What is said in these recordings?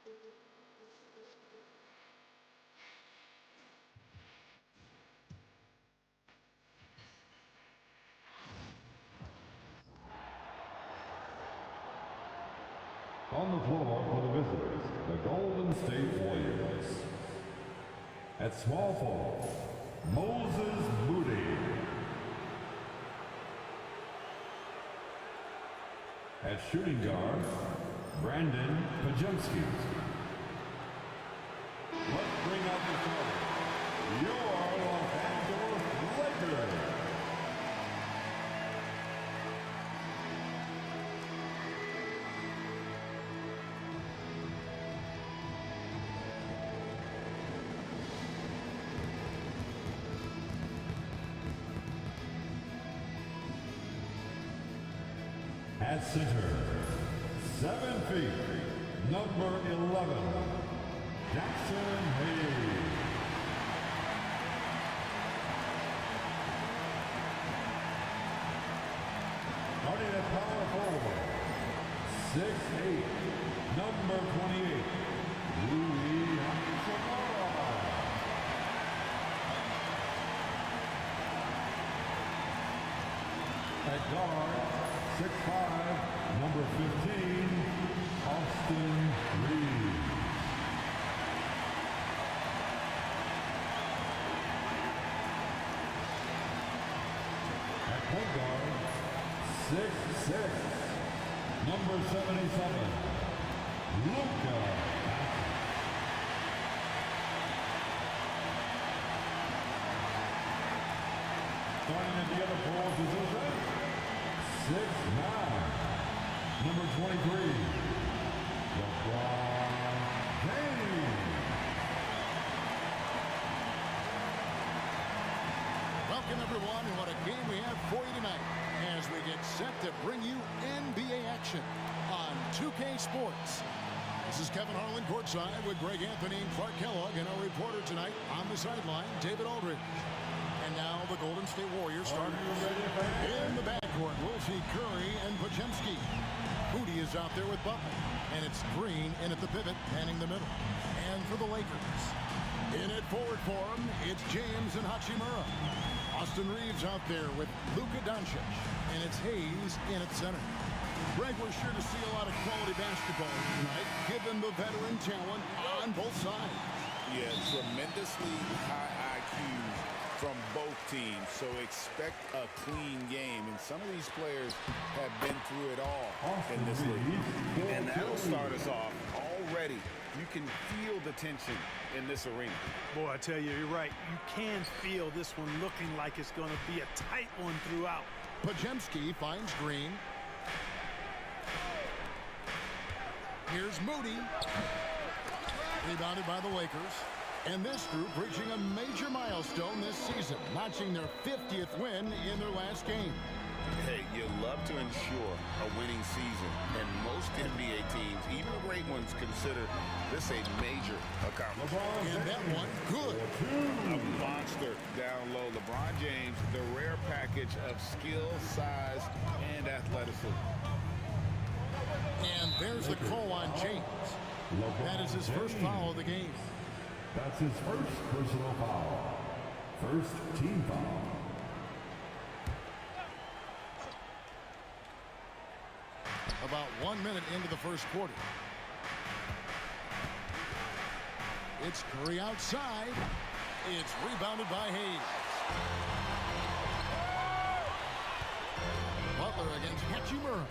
On the floor for the visitors, the Golden State Warriors. At small forward, Moses Moody. At shooting guard, Brandon Podziemski. Let's bring out the starters. Your Los Angeles Lakers. At center, 7 feet, number 11, Jackson Hayes. Starting at power forward, 6'8", number 28, Rui Hachimura. At guard, 6'5", number 15, Austin Reeves. At point guard, 6'6", number 77, Luka Doncic. Starting at the other forward position, 6'9", number 23, LeBron James. Welcome, everyone, and what a game we have for you tonight as we get set to bring you NBA action on 2K Sports. This is Kevin Harlan courtside with Greg Anthony and Clark Kellogg, and our reporter tonight on the sideline, David Aldridge. And now the Golden State Warriors starters. In the backcourt, we'll see Curry and Podziemski. Moody is out there with Butler. And it's Green in at the pivot, manning the middle. And for the Lakers, in at forward for him, it's James and Hachimura. Austin Reeves out there with Luka Doncic. And it's Hayes in at center. Greg, we're sure to see a lot of quality basketball tonight, given the veteran talent on both sides. Yeah, tremendously high IQ from both teams, so expect a clean game. And some of these players have been through it all in this league. And that'll start us off already. You can feel the tension in this arena. Boy, I tell you, you're right. You can feel this one looking like it's going to be a tight one throughout. Podziemski finds Green. Here's Moody. Rebounded by the Lakers. And this group reaching a major milestone this season, notching their 50th win in their last game. Hey, you love to ensure a winning season, and most NBA teams, even great ones, consider this a major accomplishment. And that one, good. A monster down low. LeBron James, the rare package of skill, size, and athleticism. And there's the call on James. That is his first foul of the game. That's his first personal foul. First team foul. About 1 minute into the first quarter. It's Curry outside. It's rebounded by Hayes. Butler against Hachimura.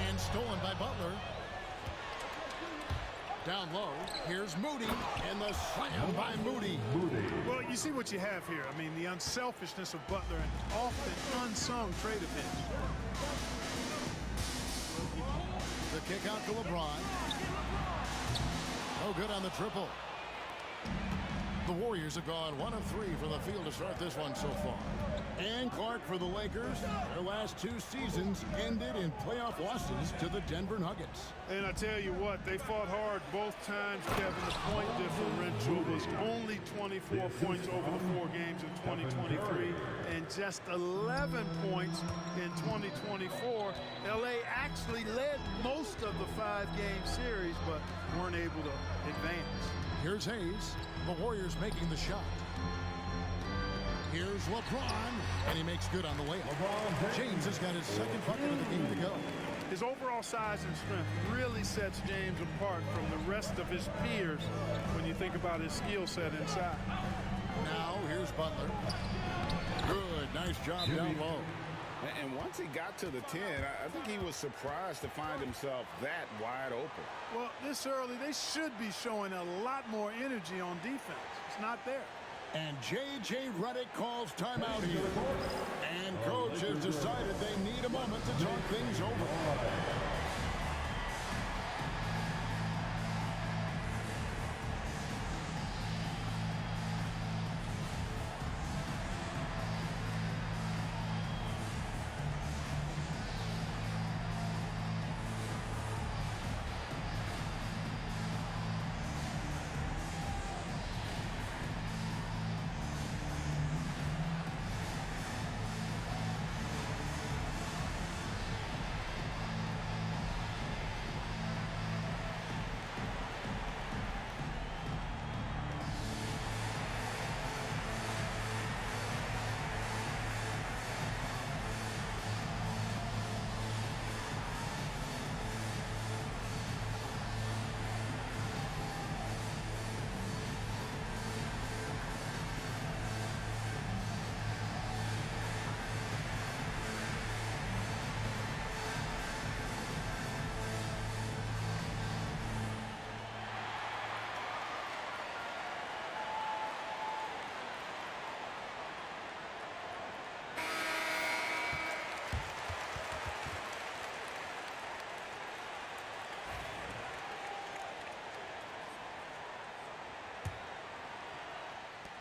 And stolen by Butler. Down low, here's Moody, and the slam by Moody. Well, you see what you have here. I mean, the unselfishness of Butler and often unsung trade of him. The kick out to LeBron. No good on the triple. The Warriors have gone 1 of 3 from the field to start this one so far. And Clark for the Lakers. Their last 2 seasons ended in playoff losses to the Denver Nuggets. And I tell you what, they fought hard both times, Kevin. The point differential was only 24 points over the 4 games in 2023 and just 11 points in 2024. LA actually led most of the 5-game series, but weren't able to advance. Here's Hayes. The Warriors making the shot. Here's LeBron, and he makes good on the layup. James has got his second bucket of the game to go. His overall size and strength really sets James apart from the rest of his peers when you think about his skill set inside. Now, here's Butler. Good, nice job down low. And once he got to the 10, I think he was surprised to find himself that wide open. Well, this early, they should be showing a lot more energy on defense. It's not there. And J.J. Redick calls timeout here. And coach has decided they need a moment to talk things over.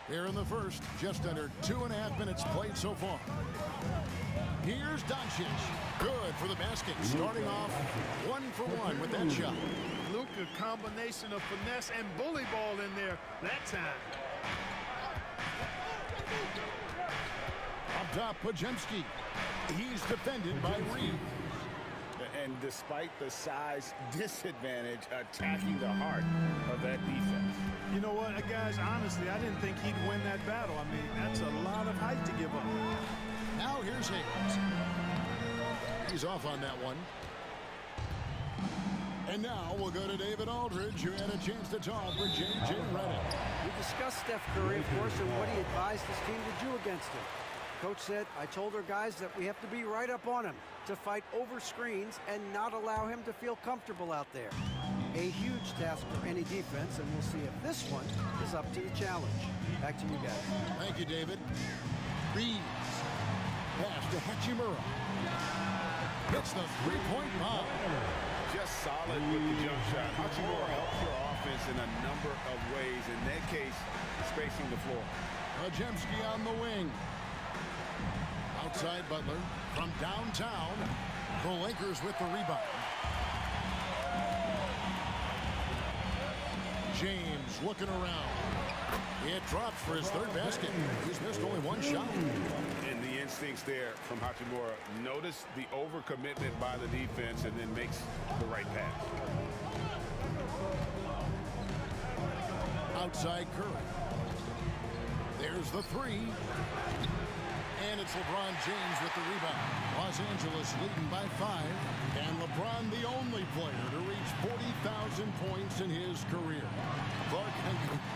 Here in the first, just under 2.5 minutes played so far. Here's Doncic. Good for the basket. Starting off 1 for 1 with that shot. Luka, combination of finesse and bully ball in there that time. Up top, Podziemski. He's defended by Reeves. And despite the size disadvantage, attacking the heart of that defense. You know what, guys, honestly, I didn't think he'd win that battle. I mean, that's a lot of height to give up. Now here's Hayes. He's off on that one. And now we'll go to David Aldridge, who had a chance to talk with J.J. Redick. We discussed Steph Curry, of course, and what he advised his team to do against him. Coach said, I told our guys that we have to be right up on him to fight over screens and not allow him to feel comfortable out there. A huge task for any defense, and we'll see if this one is up to the challenge. Back to you guys. Thank you, David. Reeves. Pass to Hachimura. Hits the three-point bomb. Just solid with the jump shot. Hachimura helps your offense in a number of ways. In that case, spacing the floor. Podziemski on the wing. Outside Butler. From downtown, the Lakers with the rebound. James looking around. It drops for his third basket. He's missed only one shot. And the instincts there from Hachimura. Notice the overcommitment by the defense and then makes the right pass. Outside Curry. There's the three. And it's LeBron James with the rebound. Los Angeles leading by 5. And LeBron the only player to reach 40,000 points in his career. Clark,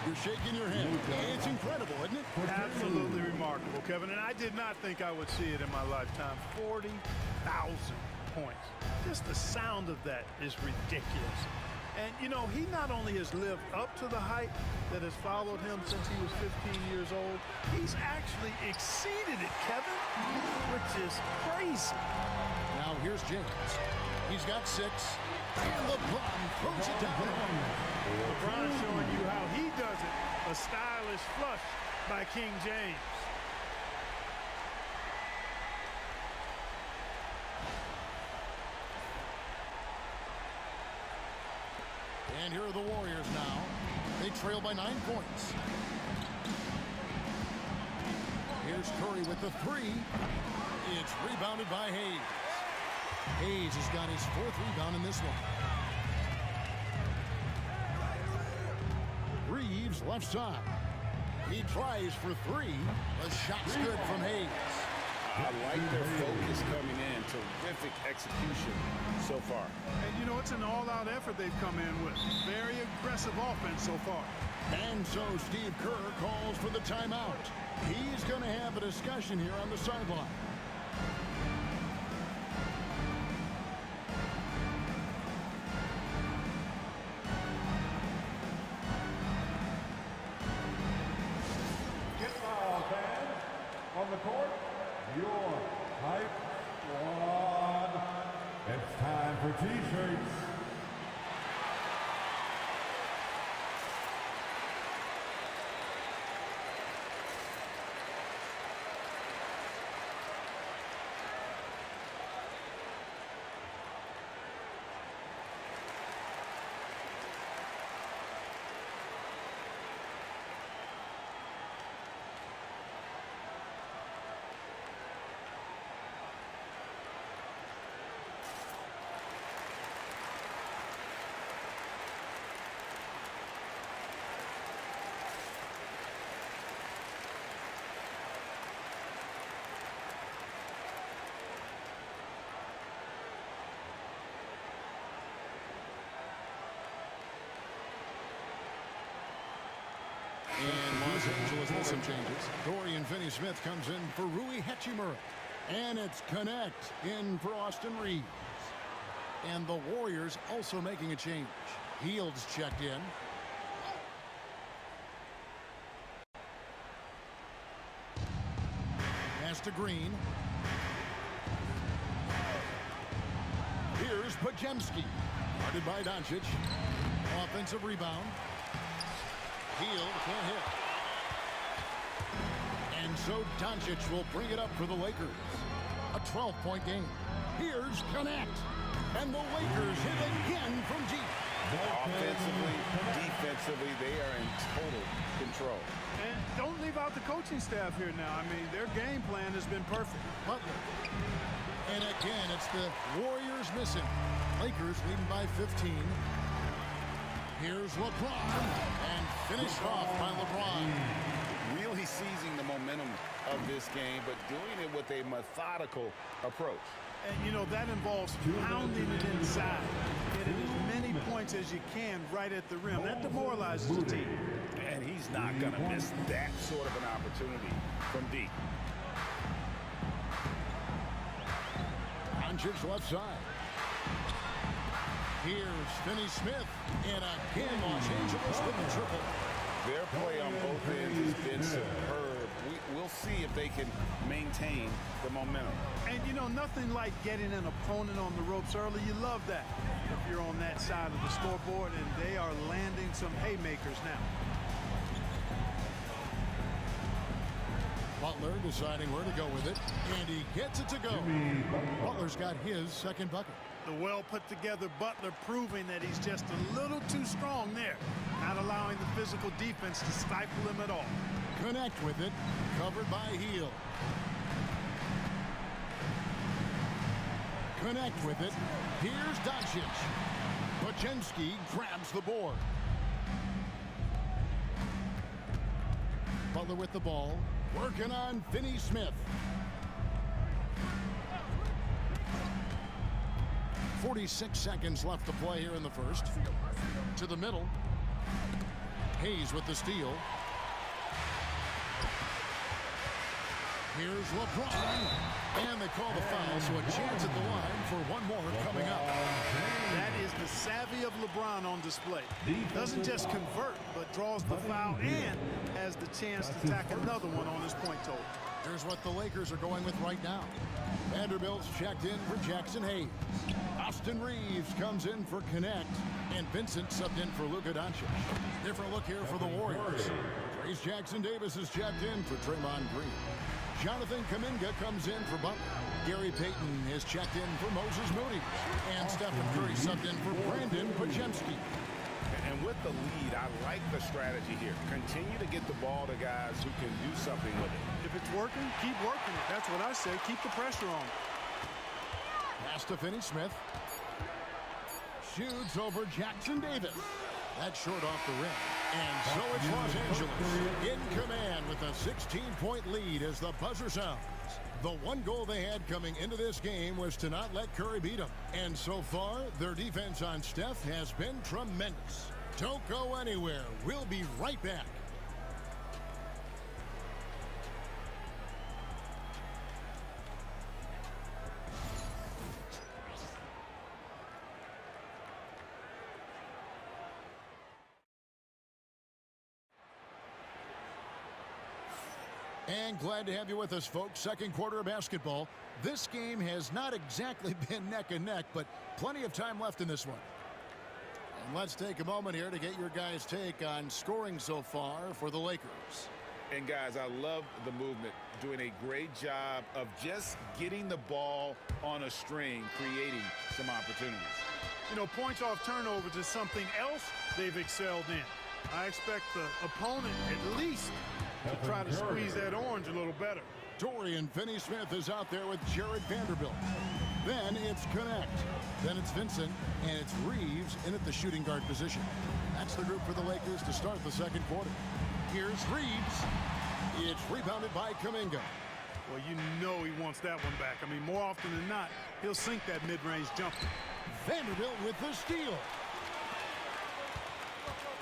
you're shaking your head. It's incredible, isn't it? Absolutely remarkable, Kevin. And I did not think I would see it in my lifetime. 40,000 points. Just the sound of that is ridiculous. And, you know, he not only has lived up to the height that has followed him since he was 15 years old, he's actually exceeded it, Kevin, which is crazy. Now here's James. He's got 6. And LeBron throws it down. LeBron showing you how he does it. A stylish flush by King James. And here are the Warriors now. They trail by 9 points. Here's Curry with the three. It's rebounded by Hayes. Hayes has got his 4th rebound in this one. Reeves left side. He tries for 3. The shot's good from Hayes. I like their focus coming in. Terrific execution so far. And, you know, it's an all-out effort they've come in with. Very aggressive offense so far. And so Steve Kerr calls for the timeout. He's going to have a discussion here on the sideline. On the court, your hype squad. It's time for T-shirts. And Los Angeles with some changes. Dorian Finney-Smith comes in for Rui Hachimura. And it's Connect in for Austin Reeves. And the Warriors also making a change. Hields checked in. Pass to Green. Here's Podziemski. Guarded by Doncic. Offensive rebound. Hield can't hit. And so Doncic will bring it up for the Lakers. A 12-point game. Here's Connect. And the Lakers hit again from deep. Offensively, defensively, they are in total control. And don't leave out the coaching staff here now. I mean, their game plan has been perfect. Butler. And again, it's the Warriors missing. Lakers leading by 15. Here's LeBron. And finished off by LeBron. Really seizing the momentum of this game, but doing it with a methodical approach. And, you know, that involves pounding it inside. Getting as many points as you can right at the rim. That demoralizes the team. And he's not going to miss that sort of an opportunity from deep. Doncic left side. Here's Finney-Smith. And again, Los Angeles with the triple. Their play on both ends has been superb. We'll see if they can maintain the momentum. And, you know, nothing like getting an opponent on the ropes early. You love that if you're on that side of the scoreboard, and they are landing some haymakers now. Butler deciding where to go with it, and he gets it to go. Butler's got his second bucket. The well-put-together Butler proving that he's just a little too strong there, not allowing the physical defense to stifle him at all. Connect with it, covered by Hield. Connect with it. Here's Doncic. Podziemski grabs the board. Butler with the ball, working on Finney-Smith. 46 seconds left to play here in the first. To the middle. Hayes with the steal. Here's LeBron. And they call the foul, so a chance at the line for one more coming up. That is the savvy of LeBron on display. Doesn't just convert, but draws the foul and has the chance to tack another one on his point total. Here's what the Lakers are going with right now. Vanderbilt's checked in for Jackson Hayes. Austin Reeves comes in for Connect. And Vincent subbed in for Luka Doncic. Different look here for the Warriors. Trace Jackson-Davis is checked in for Draymond Green. Jonathan Kuminga comes in for Butler. Gary Payton is checked in for Moses Moody. And Stephen Curry subbed in for Brandon Podziemski. the lead, I like the strategy here. Continue to get the ball to guys who can do something with it. If it's working, keep working it. That's what I say. Keep the pressure on. Pass to Finney Smith. Shoots over Jackson Davis. That's short off the rim. And so it's Los Angeles in command with a 16-point lead as the buzzer sounds. The one goal they had coming into this game was to not let Curry beat them. And so far, their defense on Steph has been tremendous. Don't go anywhere. We'll be right back. And glad to have you with us, folks. Second quarter of basketball. This game has not exactly been neck and neck, but plenty of time left in this one. And let's take a moment here to get your guys' take on scoring so far for the Lakers. And guys, I love the movement. Doing a great job of just getting the ball on a string, creating some opportunities. You know, points off turnovers is something else they've excelled in. I expect the opponent at least to try to squeeze that orange a little better. Dorian Finney-Smith is out there with Jared Vanderbilt. Then it's Connect. Then it's Vincent. And it's Reeves in at the shooting guard position. That's the group for the Lakers to start the second quarter. Here's Reeves. It's rebounded by Kuminga. Well, you know he wants that one back. I mean, more often than not, he'll sink that mid-range jumper. Vanderbilt with the steal.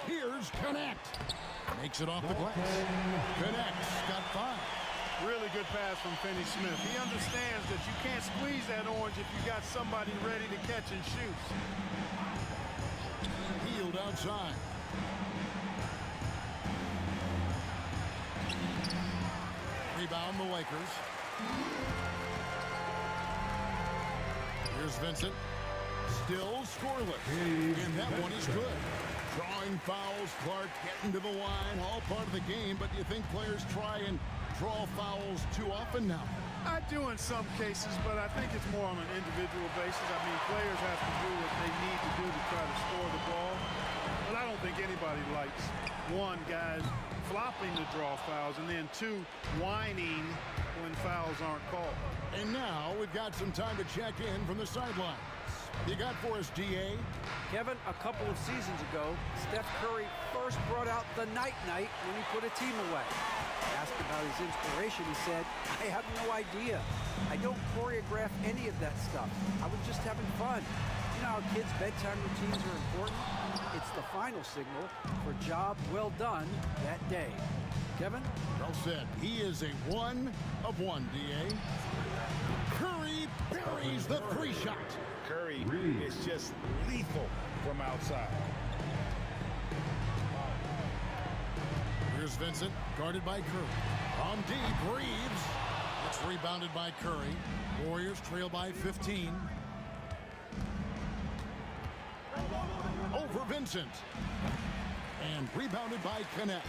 Here's Connect. Makes it off the glass. Connect's got 5. Really good pass from Finney-Smith. He understands that you can't squeeze that orange if you got somebody ready to catch and shoot. Healed outside. Rebound the Lakers. Here's Vincent. Still scoreless. And that one is good. Drawing fouls, Clark getting to the line, all part of the game, but do you think players try and draw fouls too often now? I do in some cases, but I think it's more on an individual basis. I mean, players have to do what they need to do to try to score the ball. But I don't think anybody likes, one, guys flopping to draw fouls, and then two, whining when fouls aren't called. And now we've got some time to check in from the sidelines. You got for us, D.A.? Kevin, a couple of seasons ago, Steph Curry first brought out the night-night when he put a team away. Asked about his inspiration, he said, I have no idea. I don't choreograph any of that stuff. I was just having fun. You know how kids' bedtime routines are important? It's the final signal for job well done that day. Kevin? Well said. He is a 1 of 1, D.A. Curry buries the 3-shot. Curry is just lethal from outside. Here's Vincent, guarded by Curry. On deep, Reeves. It's rebounded by Curry. Warriors trail by 15. Over Vincent. And rebounded by Connect.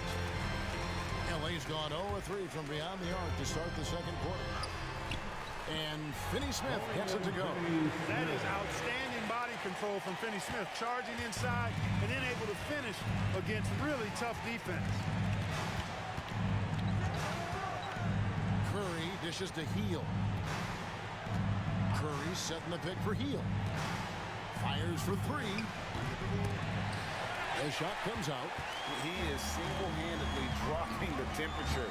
LA's gone 0-3 from beyond the arc to start the second quarter. And Finney-Smith gets it to go. That is outstanding body control from Finney-Smith, charging inside and then able to finish against really tough defense. Curry dishes to Heel. Curry setting the pick for Heel. Fires for 3. The shot comes out. He is single-handedly dropping the temperature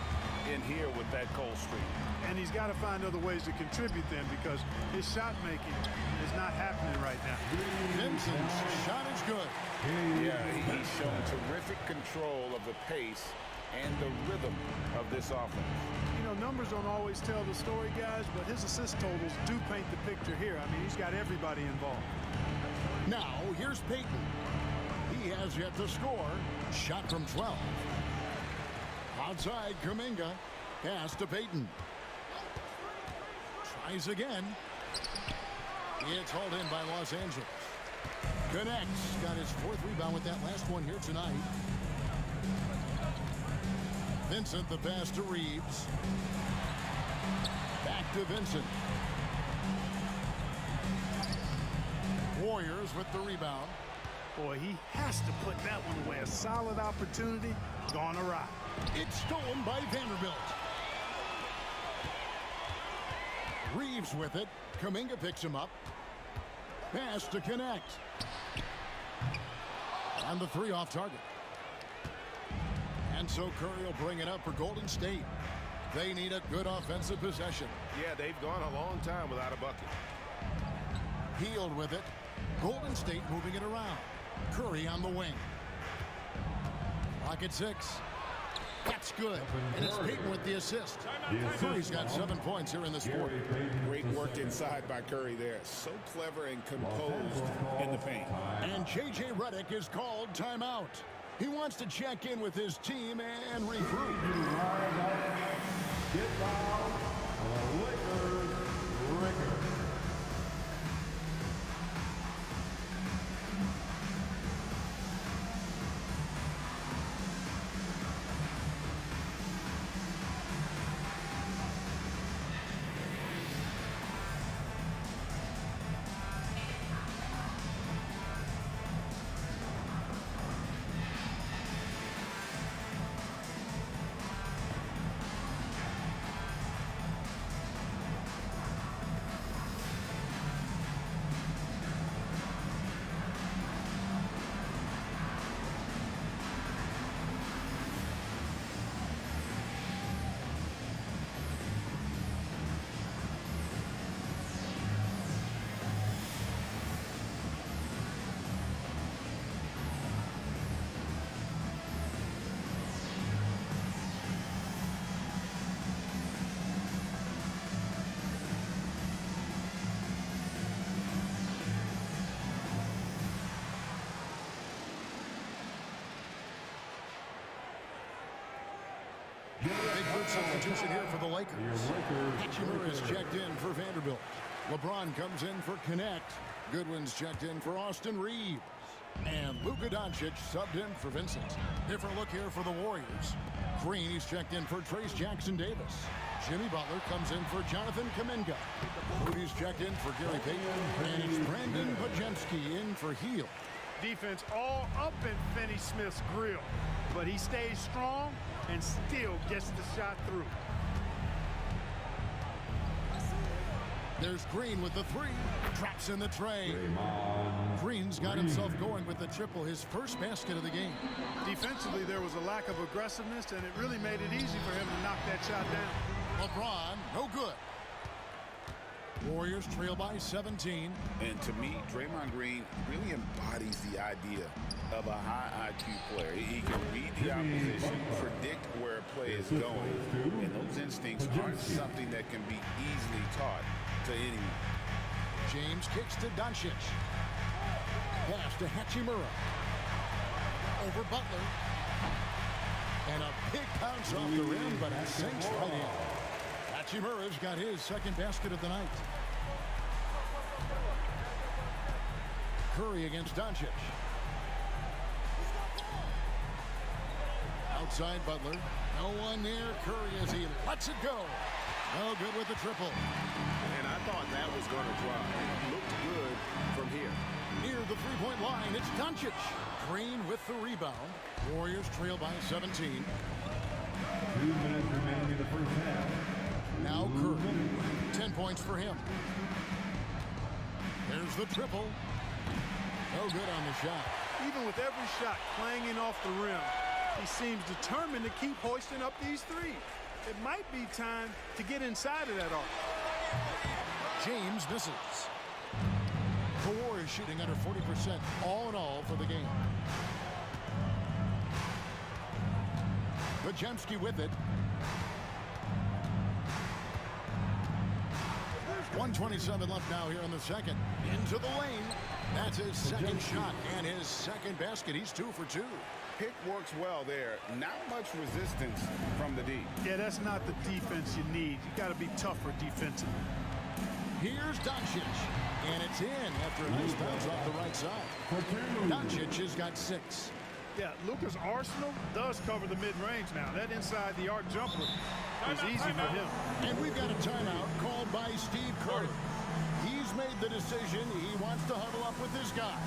in here with that cold streak. And he's got to find other ways to contribute then, because his shot making is not happening right now. Vincent's shot is good. Yeah, he's shown terrific control of the pace and the rhythm of this offense. You know, numbers don't always tell the story, guys, but his assist totals do paint the picture here. I mean, he's got everybody involved. Now, here's Payton. He has yet to score. Shot from 12. Outside, Kuminga. Pass to Payton. Tries again. It's hauled in by Los Angeles. Connects. Got his 4th rebound with that last one here tonight. Vincent, the pass to Reeves. Back to Vincent. Warriors with the rebound. Boy, he has to put that one away. A solid opportunity gone awry. It's stolen by Vanderbilt. Reeves with it. Kuminga picks him up. Pass to connect. And the three off target. And so Curry will bring it up for Golden State. They need a good offensive possession. Yeah, they've gone a long time without a bucket. Hield with it. Golden State moving it around. Curry on the wing. Clock at 6. That's good. And it's Payton with the assist. Curry's got 7 points here in this quarter. Great work inside by Curry there. So clever and composed in the paint. And J.J. Redick is called timeout. He wants to check in with his team and regroup. Get loud. Lakers, Rickard. Big good substitution here for the Lakers. Hachimura is checked in for Vanderbilt. LeBron comes in for Connect. Goodwin's checked in for Austin Reeves. And Luka Doncic subbed in for Vincent. Different look here for the Warriors. Green, he's checked in for Trace Jackson-Davis. Jimmy Butler comes in for Jonathan Kuminga. Moody's checked in for Gary Payton. And it's Brandon Podziemski in for Hield. Defense all up in Finney Smith's grill, but he stays strong and still gets the shot through. There's Green with the three. Traps in the tray. Green's got himself going with the triple, his first basket of the game. Defensively, there was a lack of aggressiveness, and it really made it easy for him to knock that shot down. LeBron, no good. Warriors trail by 17. And to me, Draymond Green really embodies the idea of a high IQ player. He can read the opposition, predict where a play is going, and those instincts aren't something that can be easily taught to anyone. James kicks to Doncic. Pass to Hachimura. Over Butler. And a big bounce off the rim, but it sinks right in. Hachimura's got his second basket of the night. Curry against Doncic. Outside Butler. No one near Curry as he lets it go. No good with the triple. And I thought that was going to drop. It looked good from here. Near the three-point line, it's Doncic. Green with the rebound. Warriors trail by 17. 2 minutes remaining in the first half. Now Curry. 10 points for him. There's the triple. No good on the shot. Even with every shot clanging off the rim, he seems determined to keep hoisting up these threes. It might be time to get inside of that arc. James misses. The Warriors shooting under 40% all in all for the game. Podziemski with it. 1:27 left now here in the second. Into the lane. That's his second shot and his second basket. He's 2 for 2. Pick works well there. Not much resistance from the D. Yeah, that's not the defense you need. You got to be tougher defensively. Here's Doncic. And it's in after a nice bounce off the right side. Doncic has got 6. Yeah, Luka's arsenal does cover the mid-range now. That inside the arc jumper is easy for him. And we've got a timeout called by Steve Kerr. He's made the decision. He wants to huddle up with his guy.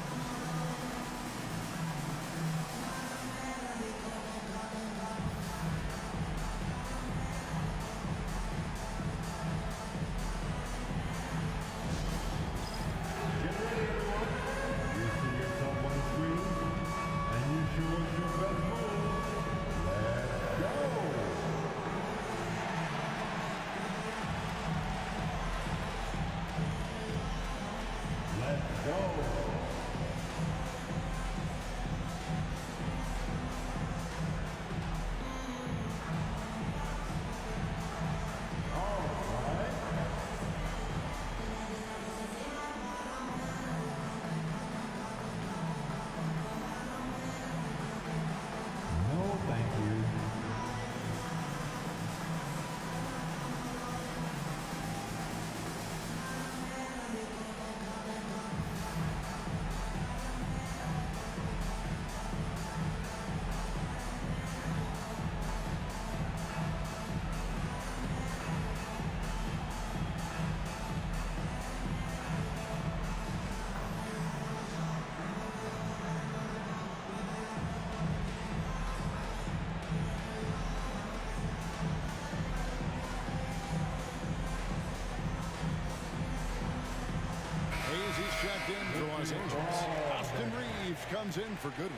Los Angeles. Austin Reeves comes in for Goodwin.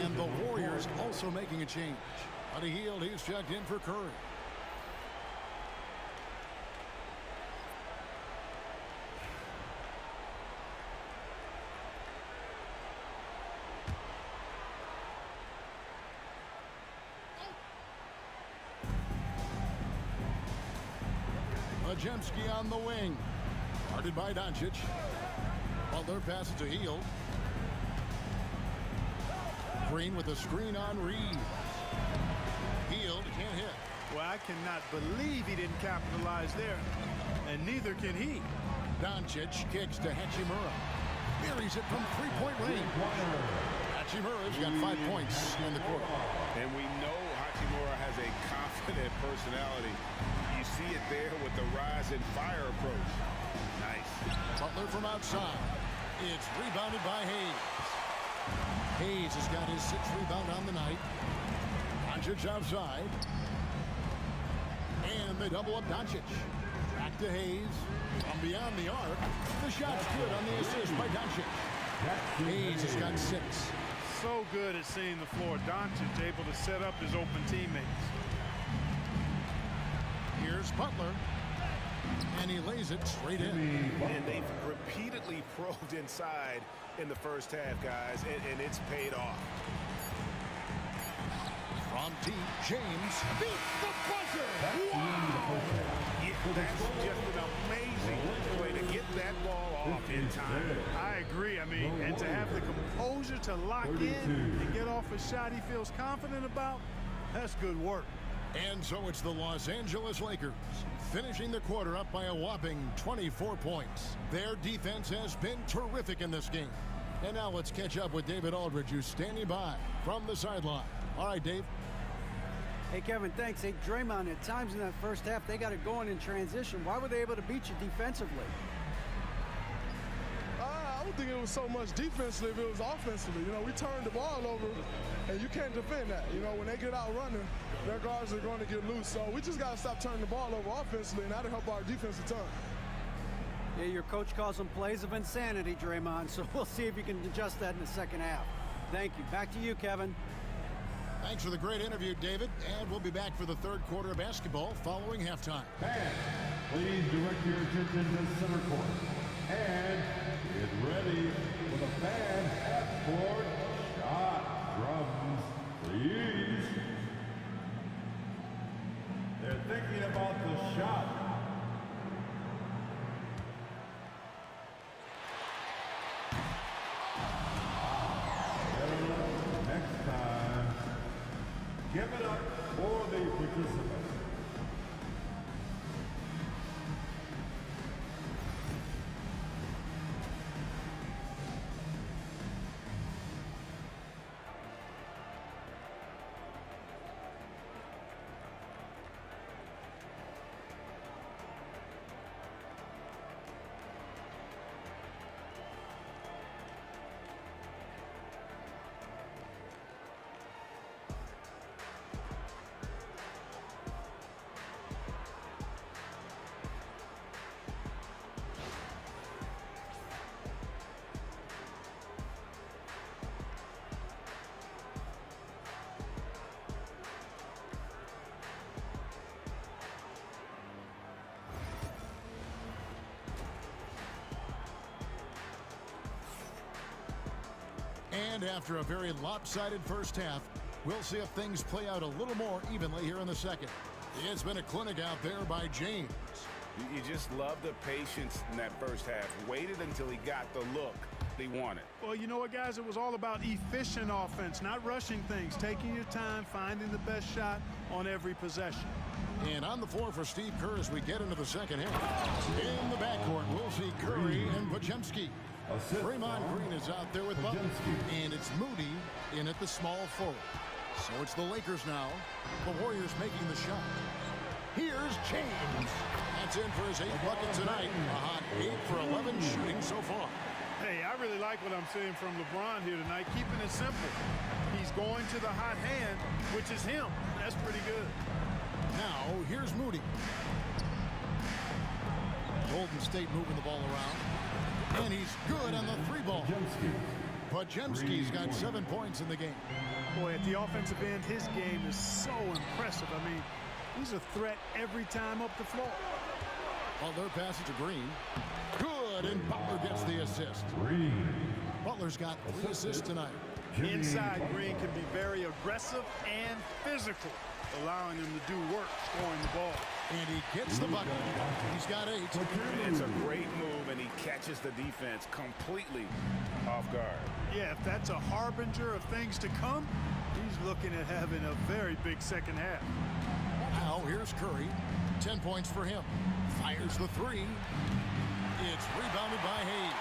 And the Warriors also making a change. Buddy Hield, he's checked in for Curry. Majemski on the wing. Guarded by Doncic. Butler passes to Hield. Green with a screen on Reeves. Hield can't hit. Well, I cannot believe he didn't capitalize there. And neither can he. Doncic kicks to Hachimura. Buries it from three-point range. Hachimura's got 5 points in the quarter. And we know Hachimura has a confident personality. You see it there with the rise and fire approach. Nice. Butler from outside. It's rebounded by Hayes. Hayes has got his 6th rebound on the night. Doncic outside. And they double up Doncic. Back to Hayes. From beyond the arc. The shot's good on the assist by Doncic. Hayes has got 6. So good at seeing the floor. Doncic able to set up his open teammates. Here's Butler. And he lays it straight in. And they've repeatedly probed inside in the first half, guys, and it's paid off. From deep, James beat the buzzer. Yeah, that's just an amazing way to get that ball off in time. I agree. I mean, and to have the composure to lock in and get off a shot he feels confident about, that's good work. And so it's the Los Angeles Lakers, finishing the quarter up by a whopping 24 points. Their defense has been terrific in this game. And now let's catch up with David Aldridge, who's standing by from the sideline. All right, Dave. Hey, Kevin, thanks. Hey, Draymond, at times in that first half, they got it going in transition. Why were they able to beat you defensively? I don't think it was so much defensively, it was offensively. You know, we turned the ball over, and you can't defend that. You know, when they get out running, their guards are going to get loose. So we just got to stop turning the ball over offensively, and that'll help our defense a ton. Yeah, your coach calls them plays of insanity, Draymond, so we'll see if you can adjust that in the second half. Thank you. Back to you, Kevin. Thanks for the great interview, David. And we'll be back for the third quarter of basketball following halftime. Fans, please direct your attention to center court. And get ready for the fan half-court shot. Drums, please. They're thinking about the shot. Next time, give it up for the participants. And after a very lopsided first half, we'll see if things play out a little more evenly here in the second. It's been a clinic out there by James. You just love the patience in that first half. Waited until he got the look he wanted. Well, you know what, guys? It was all about efficient offense, not rushing things, taking your time, finding the best shot on every possession. And on the floor for Steve Kerr as we get into the second half. In the backcourt, we'll see Curry and Podziemski. Draymond Green is out there with Butler. And it's Moody in at the small forward. So it's the Lakers now. The Warriors making the shot. Here's James. That's in for his 8th bucket tonight. A hot 8 for 11 shooting so far. Hey, I really like what I'm seeing from LeBron here tonight, keeping it simple. He's going to the hot hand, which is him. That's pretty good. Now, here's Moody. Golden State moving the ball around. And he's good on the 3-ball. Podziemski's got 7 points in the game. Boy, at the offensive end, his game is so impressive. I mean, he's a threat every time up the floor. Butler passes to Green. Good, and Butler gets the assist. Butler's got 3 assists tonight. Inside, Green can be very aggressive and physical, allowing him to do work scoring the ball. And he gets the bucket. He's got 8. It's a great move, and he catches the defense completely off guard. Yeah, if that's a harbinger of things to come, he's looking at having a very big second half. Now here's Curry. 10 points for him. Fires the 3. It's rebounded by Hayes.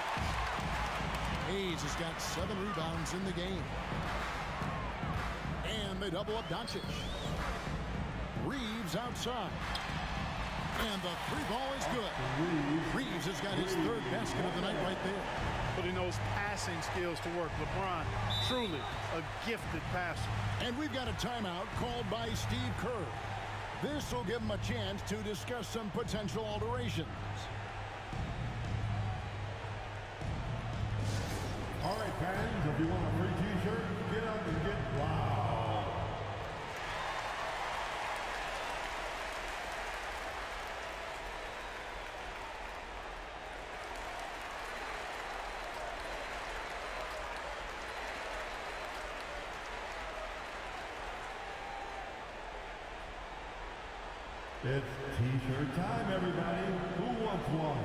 Hayes has got 7 rebounds in the game. And they double up Doncic. Reeves outside. And the 3-ball is good. Reeves has got his 3rd basket of the night right there. Putting those passing skills to work. LeBron, truly a gifted passer. And we've got a timeout called by Steve Kerr. This will give him a chance to discuss some potential alterations. All right, fans, if you want a free T-shirt, get up and get loud. It's T-shirt time, everybody. Who wants one?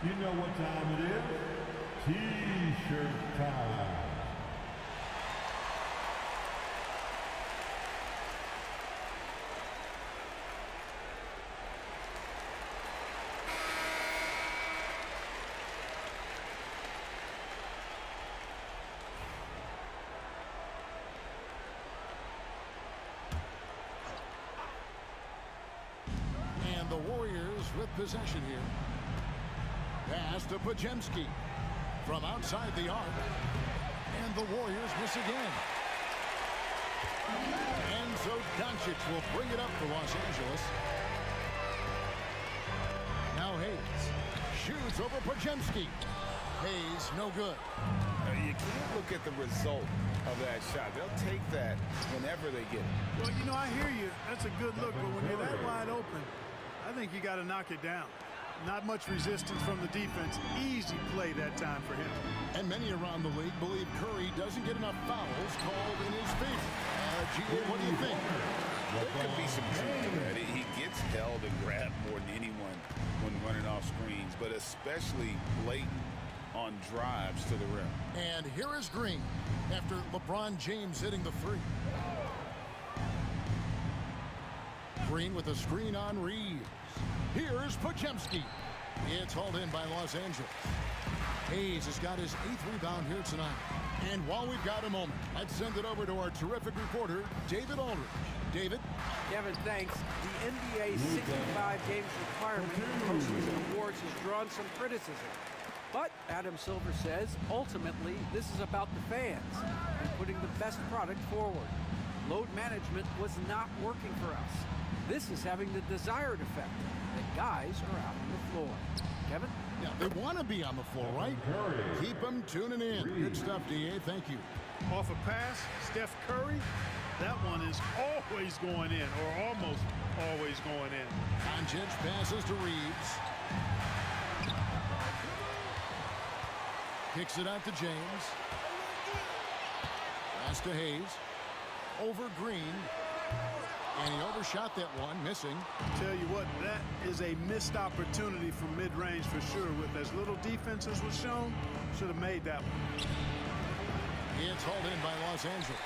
You know what time it is? T-shirt time. And the Warriors with possession here. Pass to Podziemski from outside the arc. And the Warriors miss again. And so Doncic will bring it up for Los Angeles. Now Hayes shoots over Podziemski. Hayes, no good. You can't look at the result of that shot. They'll take that whenever they get it. Well, you know, I hear you. That's a good look, but when you're that wide open, I think you got to knock it down. Not much resistance from the defense. Easy play that time for him. And many around the league believe Curry doesn't get enough fouls called in his favor. G.A., what do you think? There could be some truth to that. He gets held and grabbed more than anyone when running off screens, but especially blatant on drives to the rim. And here is Green after LeBron James hitting the 3. Green with a screen on Reeves. Here's Podziemski. It's hauled in by Los Angeles. Hayes has got his 8th rebound here tonight. And while we've got a moment, let's send it over to our terrific reporter, David Aldridge. David? Kevin, thanks. The NBA's 65 games requirement for postseason awards has drawn some criticism. But Adam Silver says, ultimately, this is about the fans and putting the best product forward. Load management was not working for us. This is having the desired effect. The guys are out on the floor. Kevin? Yeah, they want to be on the floor, right? Keep them tuning in. Good stuff, D.A. Thank you. Off a pass, Steph Curry, that one is always going in, or almost always going in. Doncic passes to Reeves. Kicks it out to James. Pass to Hayes. Over Green. And he overshot that one, missing. Tell you what, that is a missed opportunity from mid-range for sure. With as little defense as was shown, should have made that one. It's hauled in by Los Angeles.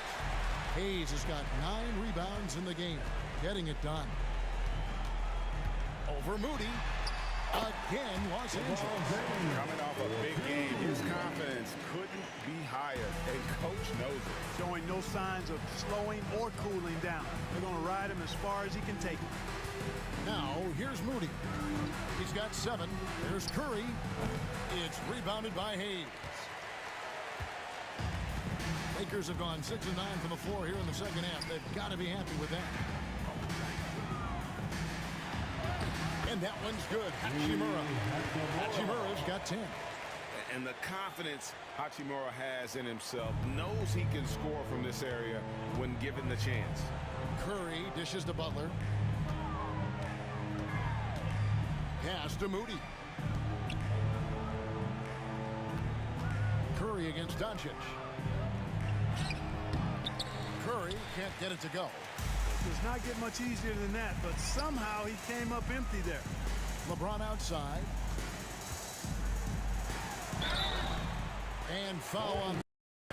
Hayes has got 9 rebounds in the game, getting it done. Over Moody. Again, Los Angeles. Coming off a big game, his confidence couldn't be higher, and coach knows it. Showing no signs of slowing or cooling down. They're going to ride him as far as he can take him. Now, here's Moody. He's got 7. There's Curry. It's rebounded by Hayes. Lakers have gone 6 of 9 from the floor here in the second half. They've got to be happy with that. And that one's good. Hachimura. Hachimura's got 10. And the confidence Hachimura has in himself, knows he can score from this area when given the chance. Curry dishes to Butler. Pass to Moody. Curry against Doncic. Curry can't get it to go. Does not get much easier than that, but somehow he came up empty there. LeBron outside. And foul on.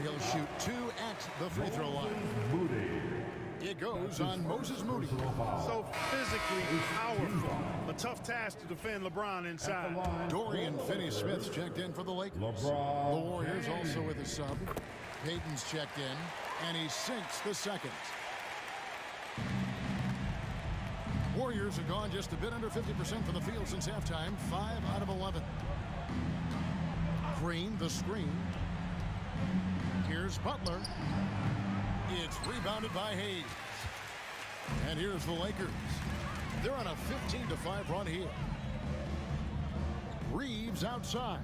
He'll shoot 2 at the free throw line. It goes on Moses Moody. So physically powerful. A tough task to defend LeBron inside. Dorian Finney-Smith's checked in for the Lakers. The Warriors also with a sub. Payton's checked in, and he sinks the second. Warriors have gone just a bit under 50% from the field since halftime. 5 out of 11. Green, the screen. Here's Butler. It's rebounded by Hayes. And here's the Lakers. They're on a 15-5 run here. Reeves outside.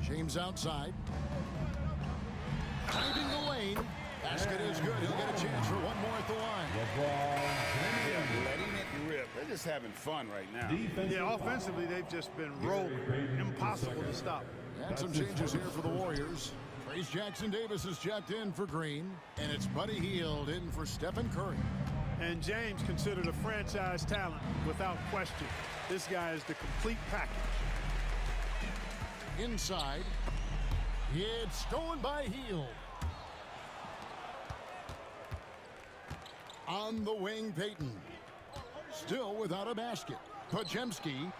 James outside. Driving the lane. Basket is good. He'll get a chance for one more at the line. Yeah, letting it rip. They're just having fun right now. Yeah, offensively, they've just been rolling. Impossible to stop. And some changes here for the Warriors. Trace Jackson-Davis is checked in for Green, and it's Buddy Hield in for Stephen Curry. And James considered a franchise talent without question. This guy is the complete package. Inside. It's stolen by Hield. On the wing, Payton. Still without a basket. Podziemski.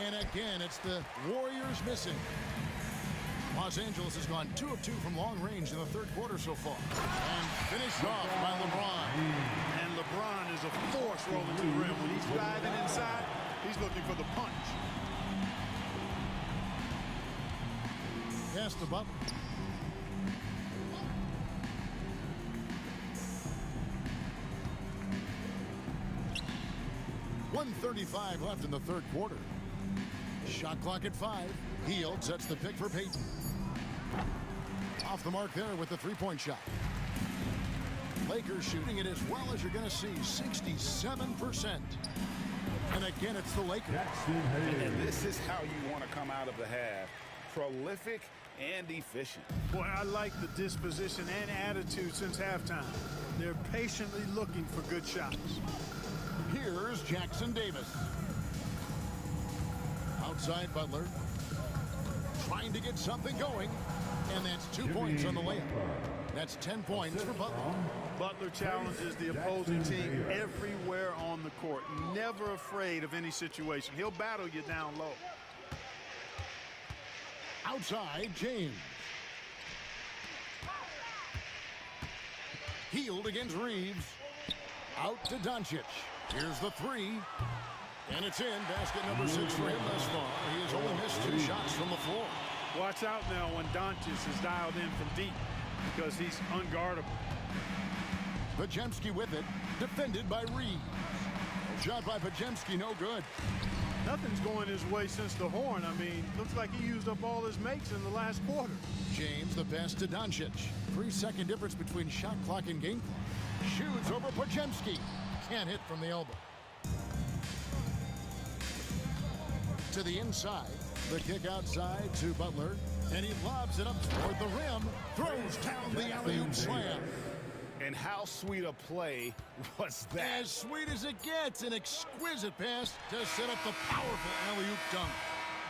And again, it's the Warriors missing. Los Angeles has gone 2 of 2 from long range in the third quarter so far. And finished off by LeBron. And LeBron is a force rolling to the rim. When he's driving inside, he's looking for the punch. Pass to Butler. .135 left in the third quarter. Shot clock at 5. Hield sets the pick for Payton. Off the mark there with the three-point shot. Lakers shooting it as well as you're going to see, 67%. And again, it's the Lakers. And this is how you want to come out of the half. Prolific and efficient. Boy, I like the disposition and attitude since halftime. They're patiently looking for good shots. Here's Jackson-Davis. Outside Butler. Trying to get something going. And that's 2 points on the layup. That's 10 points for Butler. Butler challenges the opposing team everywhere on the court. Never afraid of any situation. He'll battle you down low. Outside, James. Hield against Reeves. Out to Doncic. Here's the 3. And it's in. Basket number 6 for him thus far. He has only missed 2 shots from the floor. Watch out now when Doncic is dialed in from deep because he's unguardable. Podziemski with it. Defended by Reeves. Shot by Podziemski, no good. Nothing's going his way since the horn. I mean, looks like he used up all his makes in the last quarter. James, the pass to Doncic. 3-second difference between shot clock and game clock. Shoots over Podziemski. Can't hit from the elbow. To the inside. The kick outside to Butler. And he lobs it up toward the rim. Throws down the alley-oop slam. And how sweet a play was that? As sweet as it gets. An exquisite pass to set up the powerful alley-oop dunk.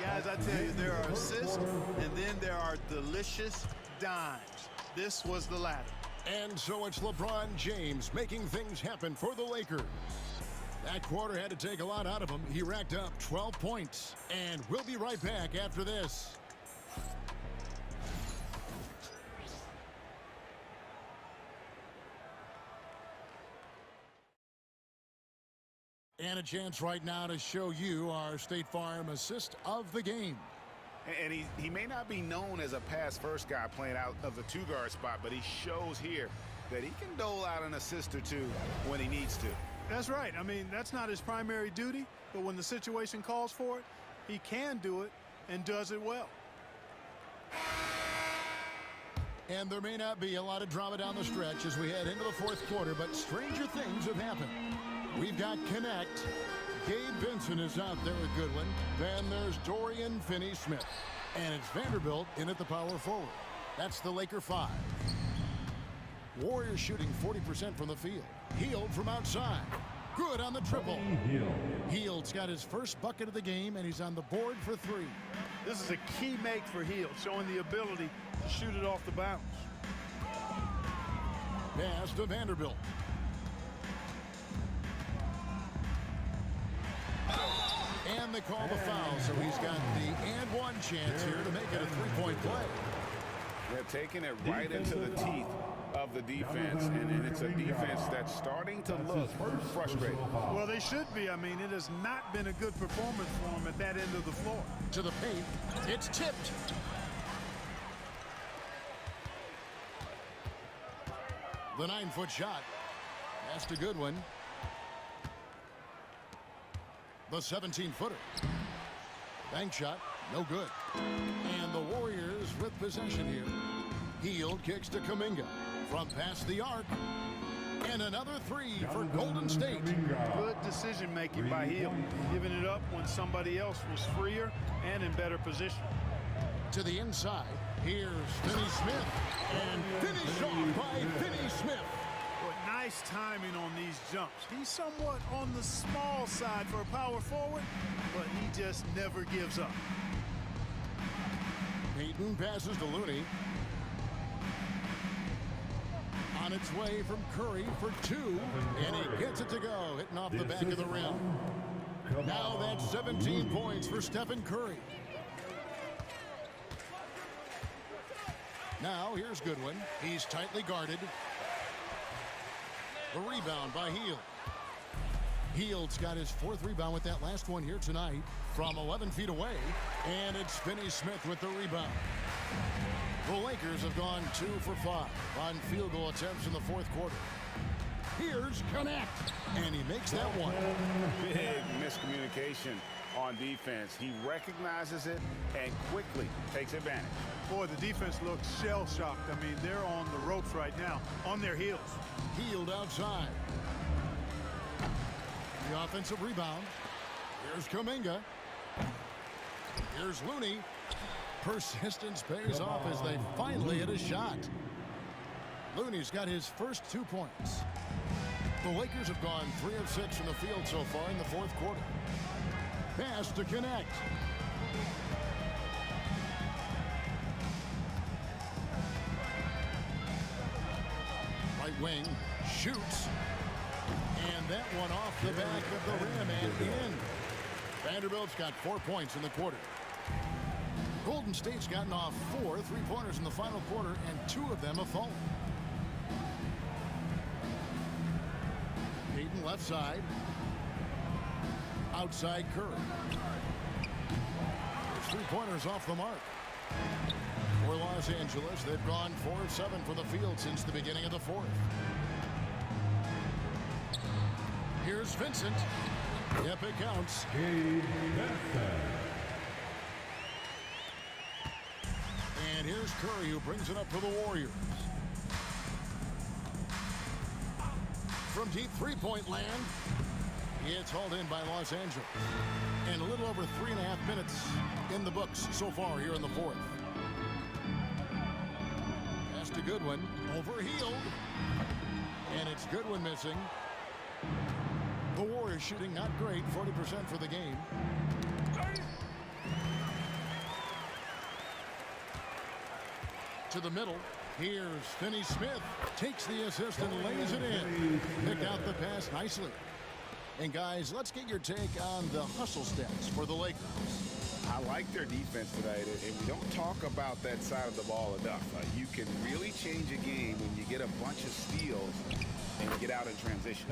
Guys, I tell you, there are assists, and then there are delicious dimes. This was the latter. And so it's LeBron James making things happen for the Lakers. That quarter had to take a lot out of him. He racked up 12 points. And we'll be right back after this. And a chance right now to show you our State Farm assist of the game. And he may not be known as a pass-first guy playing out of the two-guard spot, but he shows here that he can dole out an assist or two when he needs to. That's right. I mean, that's not his primary duty, but when the situation calls for it, he can do it and does it well. And there may not be a lot of drama down the stretch as we head into the fourth quarter, but stranger things have happened. We've got Connect. Gabe Vincent is out there at Goodwin. Then there's Dorian Finney-Smith. And it's Vanderbilt in at the power forward. That's the Laker 5. Warriors shooting 40% from the field. Hield from outside. Good on the triple. Hield's got his first bucket of the game, and he's on the board for 3. This is a key make for Hield, showing the ability to shoot it off the bounce. Pass to Vanderbilt. And they call the foul, so he's got the and one chance here to make it a three-point play. They're taking it right into the teeth of the defense, and it's a defense that's starting to look frustrated. Well, they should be. I mean, it has not been a good performance for them at that end of the floor. To the paint, it's tipped. The 9-foot shot. That's a good one. The 17-footer. Bank shot, no good. And the Warriors with possession here. Hield kicks to Kuminga from past the arc. And another 3 for Golden State. Good decision making by Hield, giving it up when somebody else was freer and in better position. To the inside, here's Finney-Smith. And finished off by Finney-Smith. But nice timing on these jumps. He's somewhat on the small side for a power forward, but he just never gives up. Payton passes to Looney. On its way from Curry for 2, and he gets it to go, hitting off the back of the rim. Now that's 17 points for Stephen Curry. Now here's Goodwin. He's tightly guarded. The rebound by Hield. Hield's got his 4th rebound with that last one here tonight from 11 feet away. And it's Finney-Smith with the rebound. The Lakers have gone 2 for 5 on field goal attempts in the fourth quarter. Here's Connect, and he makes that one. Big miscommunication on defense. He recognizes it and quickly takes advantage. Boy, the defense looks shell-shocked. I mean, they're on the ropes right now, on their heels. Hield outside. The offensive rebound. Here's Kuminga. Here's Looney. Persistence pays off as they finally hit a shot. Looney's got his first 2 points. The Lakers have gone 3 of 6 from the field so far in the fourth quarter. Pass to Connect. Right wing shoots. And that one off the back of the rim and in. Vanderbilt's got 4 points in the quarter. Golden State's gotten off 4 3-pointers in the final quarter, and 2 of them have fallen. Payton left side. Outside Curry. There's 3-pointers off the mark. For Los Angeles, they've gone 4 of 7 from the field since the beginning of the fourth. Here's Vincent. Yep, it counts. And here's Curry, who brings it up for the Warriors. From deep three-point land, it's hauled in by Los Angeles. And a little over 3.5 minutes in the books so far here in the fourth. Pass to Goodwin, over Hield. And it's Goodwin missing. The Warriors shooting not great, 40% for the game. To the middle. Here's Finney-Smith. Takes the assist and lays it in. Picked out the pass nicely. And guys, let's get your take on the hustle stats for the Lakers. How I like their defense tonight, and we don't talk about that side of the ball enough. You can really change a game when you get a bunch of steals and get out in transition.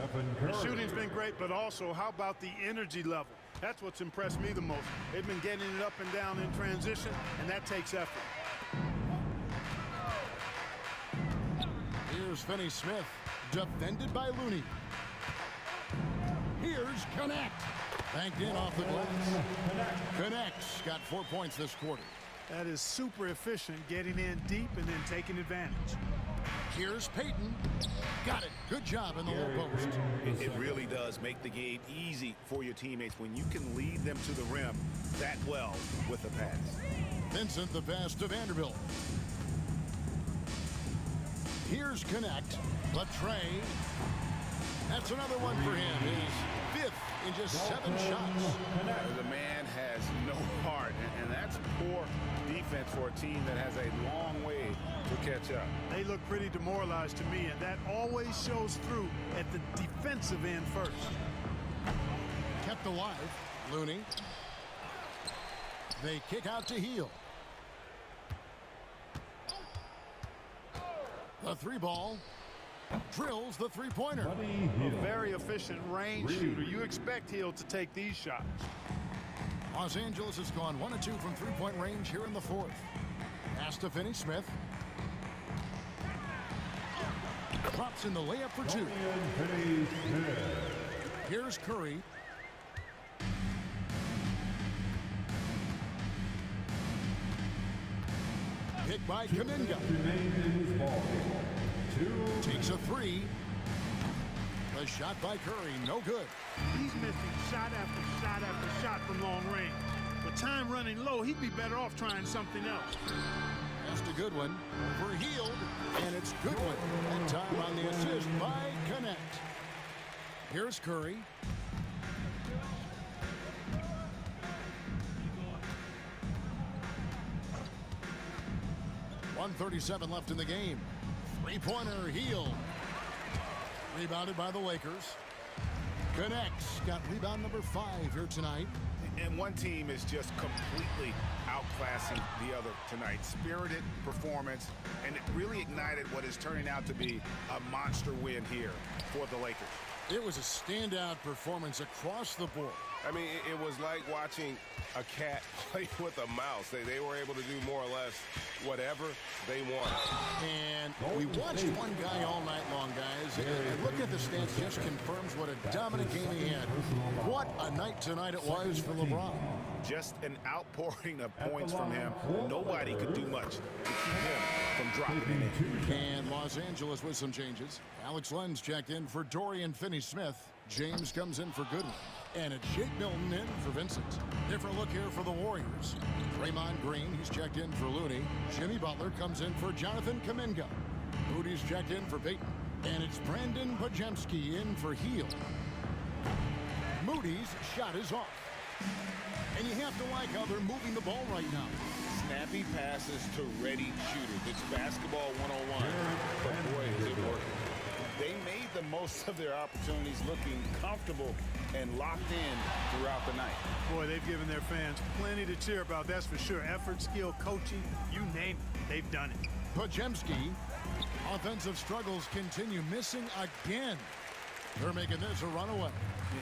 The shooting's been great, but also how about the energy level? That's what's impressed me the most. They've been getting it up and down in transition, and that takes effort. Here's Finney-Smith, defended by Looney. Here's Connect. Banked in off the glass. Connect's got 4 points this quarter. That is super efficient, getting in deep and then taking advantage. Here's Payton. Got it. Good job in the low post. It really does make the game easy for your teammates when you can lead them to the rim that well with a pass. Vincent the pass to Vanderbilt. Here's Connect. Latre. That's another one for him. His 5th in just 7 shots. The man has no heart, and that's poor defense for a team that has a long way to catch up. They look pretty demoralized to me, and that always shows through at the defensive end first. Kept alive. Looney. They kick out to Heel. The 3-ball. Drills the 3-pointer. A very efficient range shooter. You expect Hill to take these shots. Los Angeles has gone 1 of 2 from 3-point range here in the 4th. Pass to Finney-Smith. Drops in the layup for 2. Here's Curry. Hit by Kuminga. Takes a 3. The shot by Curry, no good. He's missing shot after shot after shot from long range. With time running low, he'd be better off trying something else. Just a good one for Hield, and it's good one. And time on the assist by Connect. Here's Curry. .137 left in the game. 3-pointer, Hield. Rebounded by the Lakers. Connects. Got rebound number 5 here tonight. And one team is just completely outclassing the other tonight. Spirited performance, and it really ignited what is turning out to be a monster win here for the Lakers. It was a standout performance across the board. I mean, it was like watching a cat play with a mouse. They were able to do more or less whatever they wanted. And we watched one guy all night long, guys. And look at the stats, just confirms what a dominant game he had. What a night tonight it was for LeBron. Just an outpouring of points from him. Nobody could do much to keep him from dropping it in. And Los Angeles with some changes. Alex Lenz checked in for Dorian Finney-Smith. James comes in for Goodwin. And it's Jake Milton in for Vincent. Different look here for the Warriors. Draymond Green, he's checked in for Looney. Jimmy Butler comes in for Jonathan Kuminga. Moody's checked in for Payton. And it's Brandon Podziemski in for Hield. Moody's shot is off. And you have to like how they're moving the ball right now. Snappy passes to ready shooters. It's basketball 101. But boy, is it working. They made the most of their opportunities, looking comfortable and locked in throughout the night. Boy, they've given their fans plenty to cheer about, that's for sure. Effort, skill, coaching, you name it, they've done it. Podziemski, offensive struggles continue, missing again. They're making this a runaway.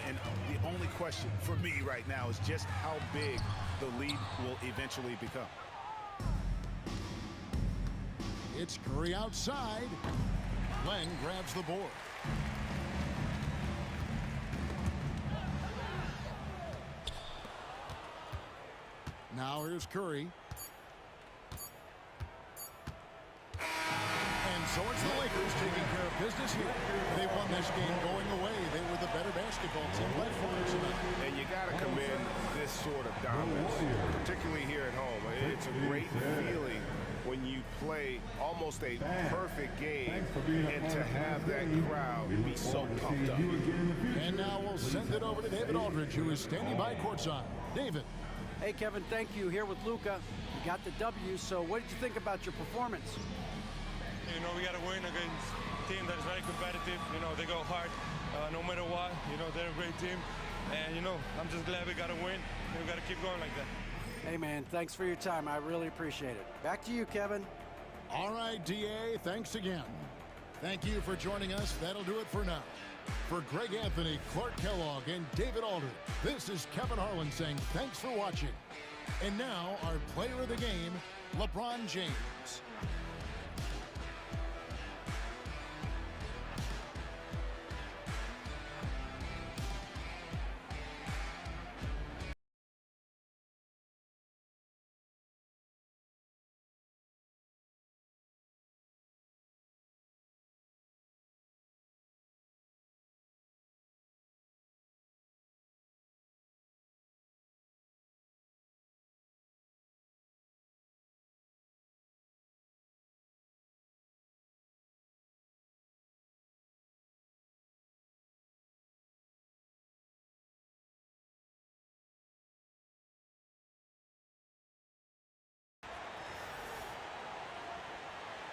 And the only question for me right now is just how big the lead will eventually become. It's Curry outside. Len grabs the board. Now here's Curry. And so it's the Lakers taking care of business here. They won this game going away. They were the better basketball team by far tonight. And you got to commend this sort of dominance, particularly here at home. It's a great feeling when you play almost a perfect game and to have that crowd be so pumped up. And now we'll send it over to David Aldridge, who is standing by courtside. David. Hey, Kevin, thank you. Here with Luka. You got the W, so what did you think about your performance? You know, we got to win against a team that is very competitive. You know, they go hard no matter what. You know, they're a great team. And, you know, I'm just glad we got to win. And we got to keep going like that. Hey, man, thanks for your time. I really appreciate it. Back to you, Kevin. All right, DA, thanks again. Thank you for joining us. That'll do it for now. For Greg Anthony, Clark Kellogg, and David Aldridge, this is Kevin Harlan saying thanks for watching. And now, our player of the game, LeBron James.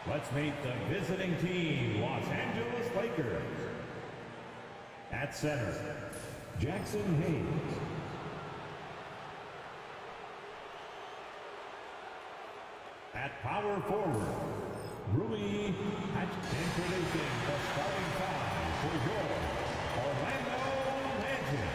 Let's meet the visiting team, Los Angeles Lakers. At center, Jackson Hayes. At power forward, Rui Hachimura. Introducing the starting five for your Orlando Magic.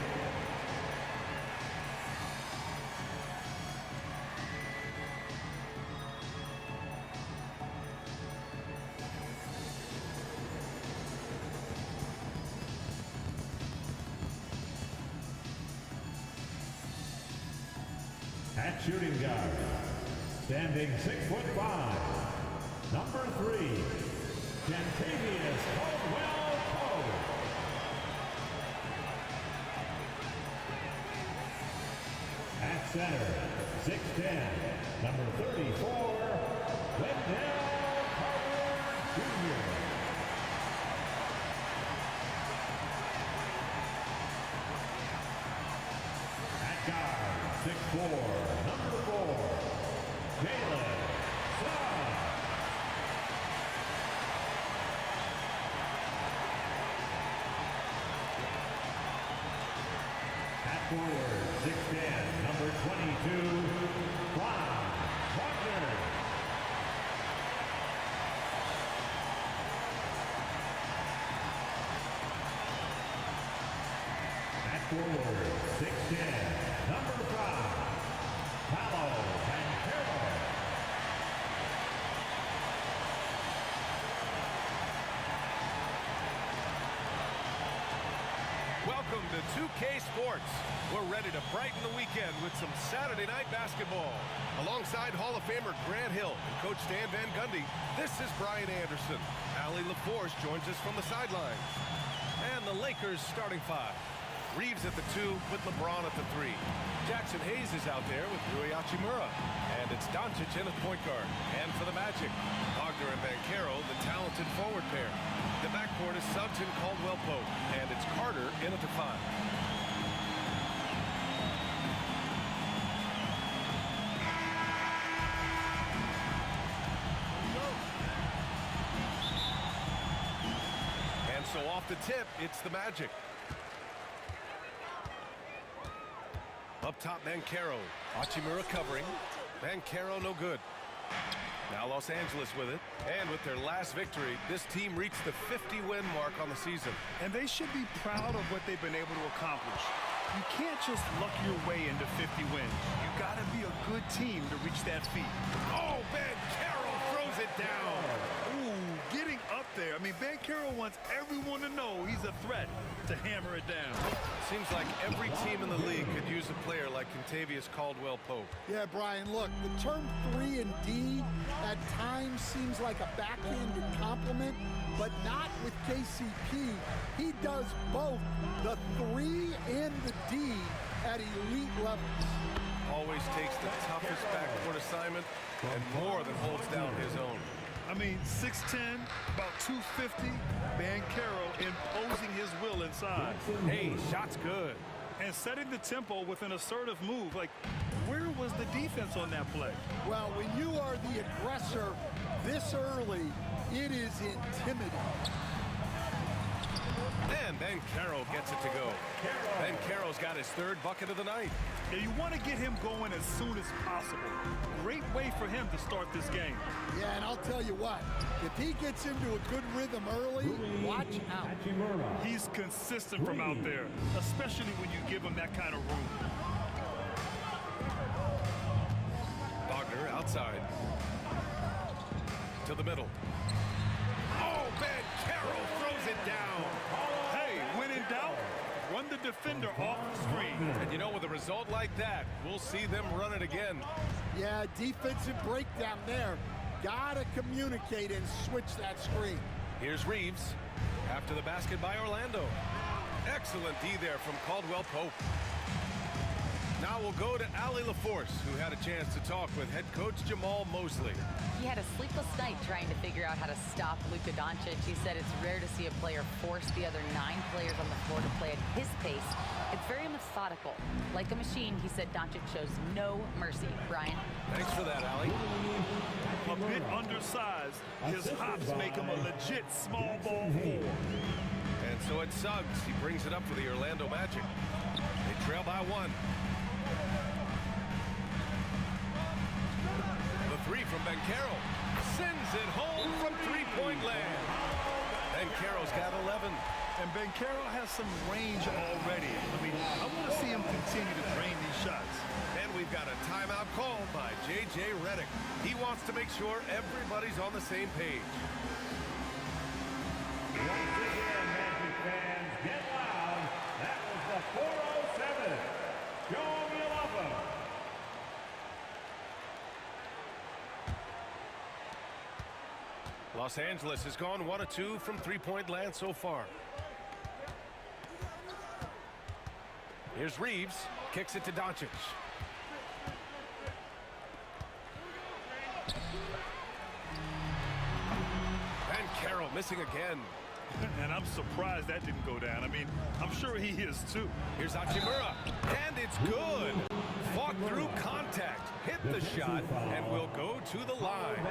At shooting guard, standing 6'5", number 3, Kentavious Caldwell-Pope. At center, 6'10", number 34, Wendell Carter Jr. At guard, 6'4", number 4, Jalen Suggs. At forward, 6'10", number 22, Franz Wagner. At forward, 6'10", number 5, Paolo Banchero. Welcome to 2K Sports. We're ready to brighten the weekend with some Saturday night basketball. Alongside Hall of Famer Grant Hill and Coach Stan Van Gundy, this is Brian Anderson. Allie LaForce joins us from the sidelines. And the Lakers starting five. Reeves at the 2 with LeBron at the 3. Jackson Hayes is out there with Rui Hachimura. And it's Doncic in at point guard. And for the Magic, Wagner and Banchero, the talented forward pair. The backcourt is Suggs and Caldwell-Pope. And it's Carter in at the 5. And so off the tip, it's the Magic. Up top, Banchero. Hachimura covering. Banchero no good. Now Los Angeles with it. And with their last victory, this team reached the 50-win mark on the season. And they should be proud of what they've been able to accomplish. You can't just luck your way into 50 wins. You got to be a good team to reach that feat. Oh, Banchero throws it down. Ooh, getting up there. I mean, Banchero wants everyone to know he's a threat to hammer it down. Seems like every team in the league could use a player like Kentavious Caldwell-Pope. Yeah, Brian, look, the term 3 and D at times seems like a backhanded compliment, but not with KCP. He does both the 3 and the D at elite levels. Always takes the toughest backcourt assignment and more than holds down his own. I mean, 6'10", about 250, Banchero imposing his will inside. Hey, shot's good. And setting the tempo with an assertive move. Like, where was the defense on that play? Well, when you are the aggressor this early, it is intimidating. And Banchero gets it to go. Banchero's got his third bucket of the night. Yeah, you want to get him going as soon as possible. Great way for him to start this game. Yeah, and I'll tell you what, if he gets into a good rhythm early, watch out. He's consistent from out there, especially when you give him that kind of room. Wagner outside. To the middle. Oh, Banchero throws it down. Hey, when in doubt, run the defender off the screen. And you know, with a result like that, we'll see them run it again. Yeah, defensive breakdown there. Gotta communicate and switch that screen. Here's Reeves. After the basket by Orlando. Excellent D there from Caldwell Pope. Now we'll go to Allie LaForce, who had a chance to talk with head coach Jamal Mosley. He had a sleepless night trying to figure out how to stop Luka Doncic. He said it's rare to see a player force the other 9 players on the floor to play at his pace. It's very methodical. Like a machine, he said Doncic shows no mercy. Brian? Thanks for that, Allie. A bit undersized, his hops make him a legit small ball forward. And so it's Suggs. He brings it up for the Orlando Magic. They trail by 1. The 3 from Banchero. Sends it home from three-point land. Banchero's got 11. And Banchero has some range already. I mean, I want to see him continue to drain these shots. And we've got a timeout called by J.J. Redick. He wants to make sure everybody's on the same page. Once again, Magic fans, get loud. That was the 407. Joe Mulapa. Los Angeles has gone 1 of 2 from three-point land so far. Here's Reeves. Kicks it to Doncic. Banchero missing again. And I'm surprised that didn't go down. I mean, I'm sure he is too. Here's Hachimura. And it's good. Fought through contact. Hit the shot and will go to the line.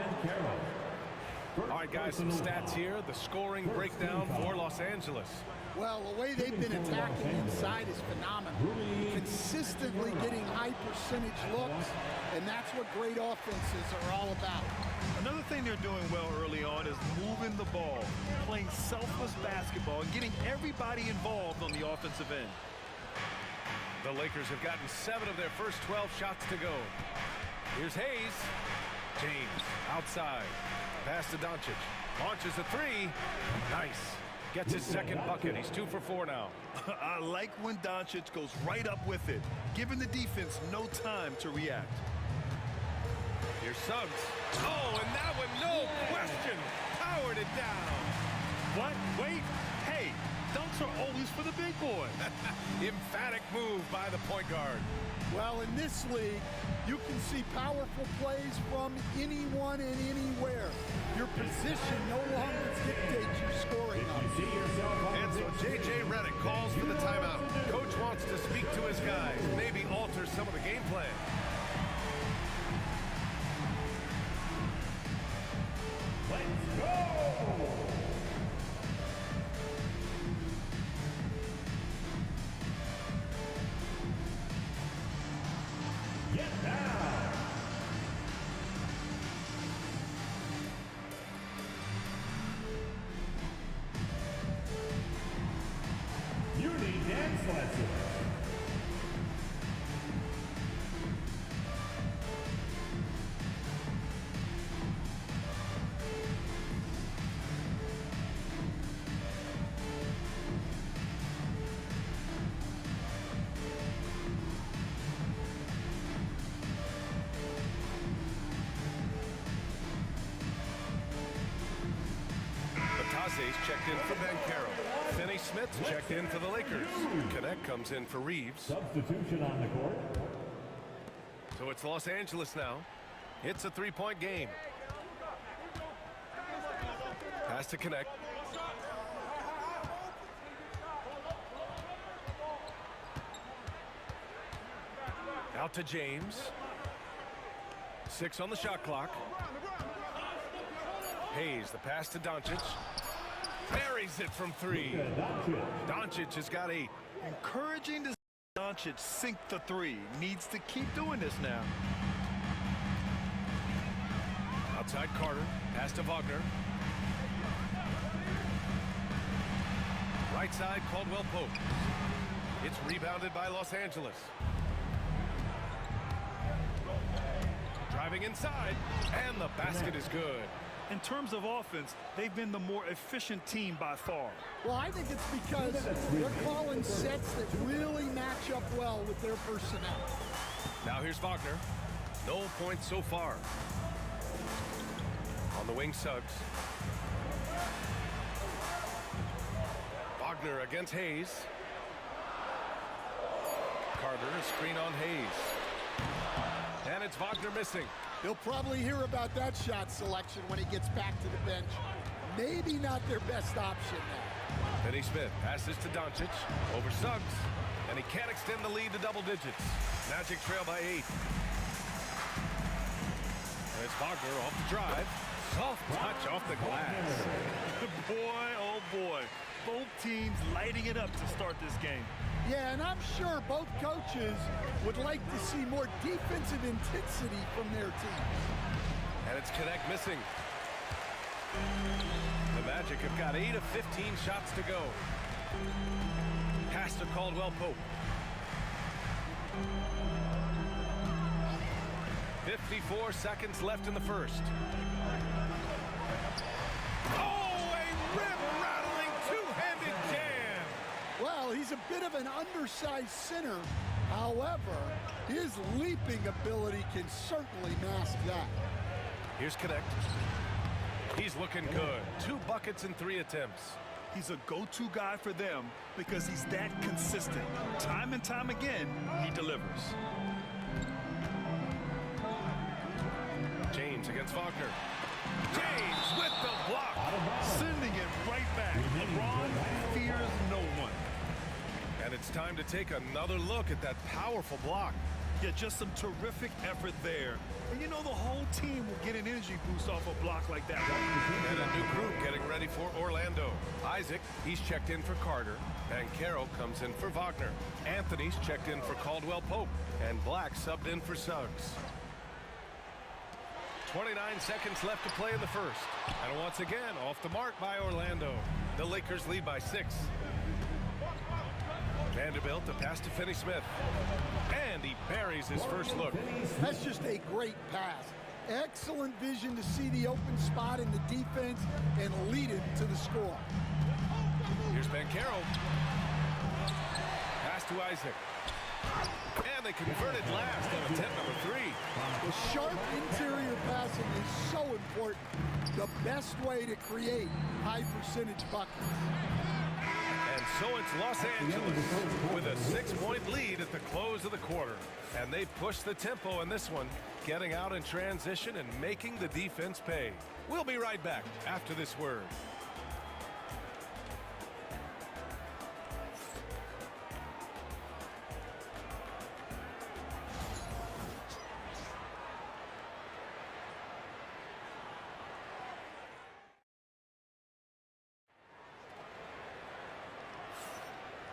All right, guys, some stats here. The scoring breakdown for Los Angeles. Well, the way they've been attacking inside is phenomenal. Consistently getting high percentage looks, and that's what great offenses are all about. Another thing they're doing well early on is moving the ball, playing selfless basketball, and getting everybody involved on the offensive end. The Lakers have gotten 7 of their first 12 shots to go. Here's Hayes. James outside. Pass to Doncic. Launches a 3. Nice. Gets his second bucket. He's 2 for 4 now. I like when Doncic goes right up with it, giving the defense no time to react. Here's Suggs. Oh, and that one, no question, powered it down. What? Wait. Hey, dunks are always for the big boy. Emphatic move by the point guard. Well, in this league, you can see powerful plays from anyone and anywhere. Your position no longer dictates your scoring. And so J.J. Redick calls for the timeout. Coach wants to speak to his guys, maybe alter some of the game plan. Let's go! Get down! You need dance lessons. Batase's checked in for Banchero. Finney Smith checked in for the Lakers. Connect comes in for Reeves. Substitution on the court. So it's Los Angeles now. It's a 3-point game. Pass to Connect. Out to James. 6 on the shot clock. Hayes, the pass to Doncic. Buries it from three. Doncic has got 8. Encouraging to see Doncic sink the 3. Needs to keep doing this now. Outside Carter. Pass to Wagner. Right side, Caldwell Pope. It's rebounded by Los Angeles. Driving inside, and the basket is good. In terms of offense, they've been the more efficient team by far. Well, I think it's because they're calling sets that really match up well with their personnel. Now here's Wagner. No points so far. On the wing, Suggs. Wagner against Hayes. Carter, a screen on Hayes. And it's Wagner missing. He'll probably hear about that shot selection when he gets back to the bench. Maybe not their best option now. Finney Smith passes to Doncic over Suggs, and he can't extend the lead to double digits. Magic trail by 8. And it's Wagner off the drive. Soft touch off the glass. Boy, oh boy. Both teams lighting it up to start this game. Yeah, and I'm sure both coaches would like to see more defensive intensity from their team. And it's Connect missing. The Magic have got 8 of 15 shots to go. Pass to Caldwell Pope. 54 seconds left in the first. Oh, a rim-rattling two-handed jam. Well, he's a bit of an undersized center. However, his leaping ability can certainly mask that. Here's Connect. He's looking good. 2 buckets in 3 attempts. He's a go-to guy for them because he's that consistent. Time and time again, he delivers. James against Wagner. James with the block. Sending it right back. LeBron fears no one. And it's time to take another look at that powerful block. Yeah, just some terrific effort there. And you know the whole team will get an energy boost off a block like that. And a new group getting ready for Orlando. Isaac, he's checked in for Carter. And Carroll comes in for Wagner. Anthony's checked in for Caldwell Pope. And Black subbed in for Suggs. 29 seconds left to play in the first. And once again, off the mark by Orlando. The Lakers lead by 6. Vanderbilt, the pass to Finney Smith. And he buries his first look. That's just a great pass. Excellent vision to see the open spot in the defense and lead it to the score. Here's Banchero. Pass to Isaac. And they converted last on attempt number 3. The sharp interior passing is so important. The best way to create high percentage buckets. And so it's Los Angeles with a 6-point lead at the close of the quarter. And they push the tempo in this one, getting out in transition and making the defense pay. We'll be right back after this word.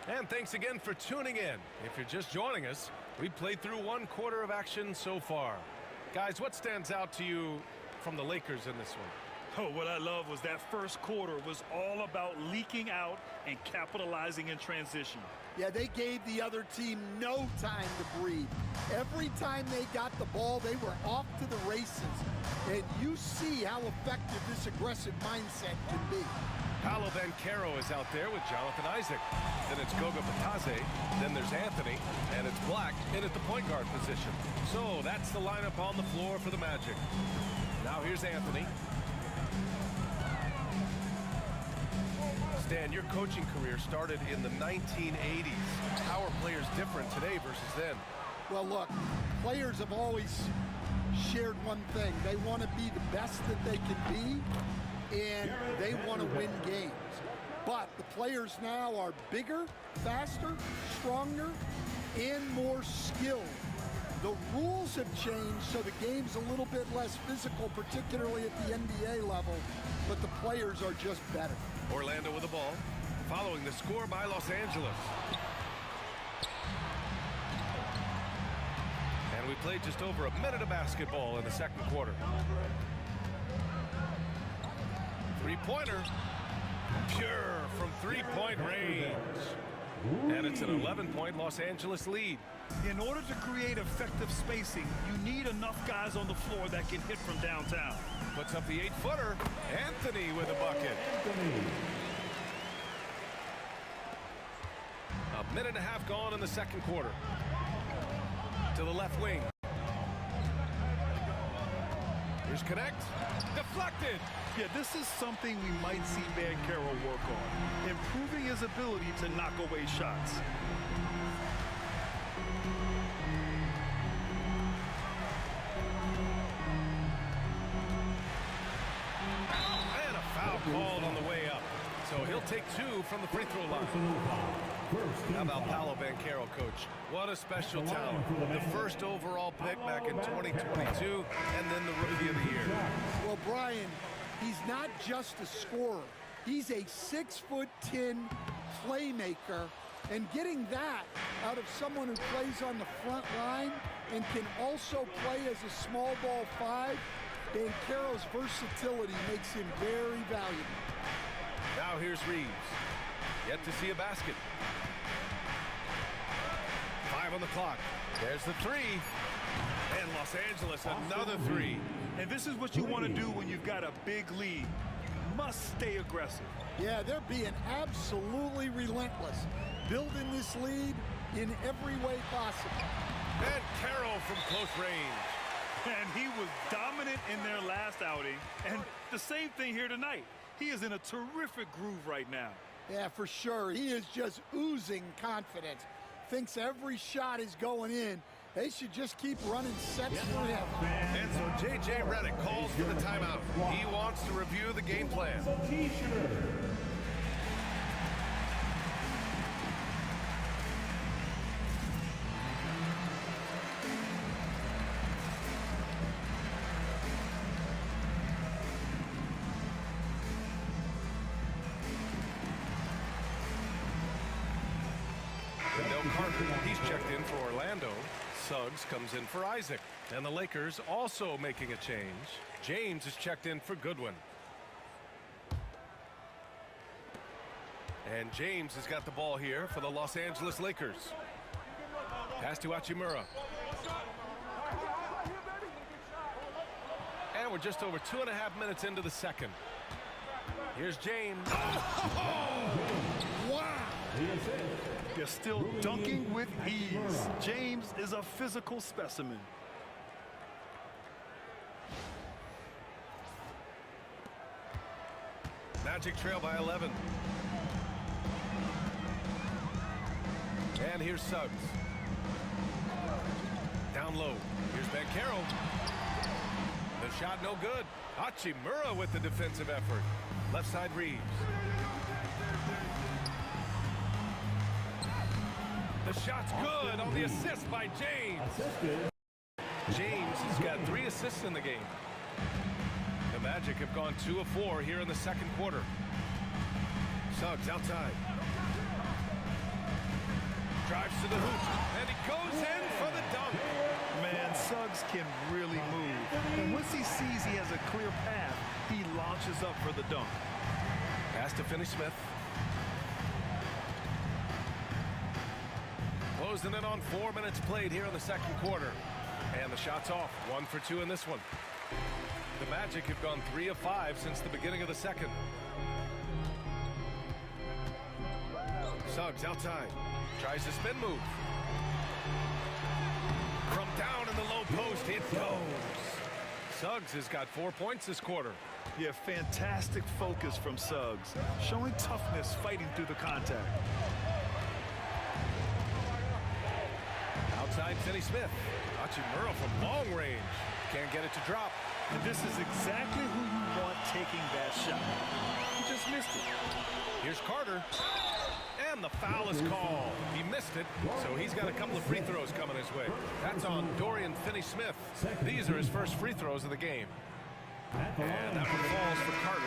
And thanks again for tuning in. If you're just joining us, we've played through 1 quarter of action so far. Guys, what stands out to you from the Lakers in this one? Oh, what I love was that first quarter was all about leaking out and capitalizing in transition. Yeah, they gave the other team no time to breathe. Every time they got the ball, they were off to the races. And you see how effective this aggressive mindset can be. Paolo Banchero is out there with Jonathan Isaac. Then it's Goga Bitadze. Then there's Anthony. And it's Black in at the point guard position. So that's the lineup on the floor for the Magic. Now here's Anthony. Stan, your coaching career started in the 1980s. How are players different today versus then? Well, look, players have always shared one thing. They want to be the best that they can be, and they want to win games. But the players now are bigger, faster, stronger, and more skilled. The rules have changed, so the game's a little bit less physical, particularly at the NBA level, but the players are just better. Orlando with the ball, following the score by Los Angeles. And we played just over a minute of basketball in the second quarter. Three-pointer, pure from three-point range. And it's an 11-point Los Angeles lead. In order to create effective spacing, you need enough guys on the floor that can hit from downtown. Puts up the 8-footer. Anthony with a bucket. A minute and a half gone in the second quarter. To the left wing. Here's Connect. Deflected. Yeah, this is something we might see Banchero work on. Improving his ability to knock away shots. And a foul called on the way up. So he'll take 2 from the free throw line. How about Paolo Banchero, coach? What a special talent. The first overall pick back in 2022, and then the Rookie of the Year. Well, Brian, he's not just a scorer. He's a 6'10" playmaker, and getting that out of someone who plays on the front line and can also play as a small ball 5, Banchero's versatility makes him very valuable. Now here's Reeves. Yet to see a basket. 5 on the clock. There's the 3. And Los Angeles, another 3. And this is what you want to do when you've got a big lead. You must stay aggressive. Yeah, they're being absolutely relentless, building this lead in every way possible. And Carroll from close range. And he was dominant in their last outing. And the same thing here tonight. He is in a terrific groove right now. Yeah, for sure. He is just oozing confidence. Thinks every shot is going in. They should just keep running sets for him. And so J.J. Redick calls for the timeout. He wants to review the game plan. He's checked in for Orlando. Suggs comes in for Isaac. And the Lakers also making a change. James is checked in for Goodwin. And James has got the ball here for the Los Angeles Lakers. Pass to Hachimura. And we're just over 2.5 minutes into the second. Here's James. Wow! They're still dunking with ease. James is a physical specimen. Magic trail by 11. And here's Suggs. Down low. Here's Banchero. The shot no good. Hachimura with the defensive effort. Left side Reeves. The shot's good on the assist by James. James has got 3 assists in the game. The Magic have gone 2 of 4 here in the second quarter. Suggs outside. Drives to the hoop, and he goes in for the dunk. Man, Suggs can really move. And once he sees he has a clear path, he launches up for the dunk. Pass to Finney-Smith. Closing in on 4 minutes played here in the second quarter. And the shot's off. 1 for 2 in this one. The Magic have gone 3 of 5 since the beginning of the second. Suggs outside. Tries to spin move. From down in the low post, it goes. Suggs has got 4 points this quarter. Yeah, fantastic focus from Suggs. Showing toughness fighting through the contact. Outside Finney-Smith. Hachimura from long range. Can't get it to drop. And this is exactly who you want taking that shot. He just missed it. Here's Carter. And the foul is called. He missed it, so he's got a couple of free throws coming his way. That's on Dorian Finney-Smith. These are his first free throws of the game. And that one falls for Carter.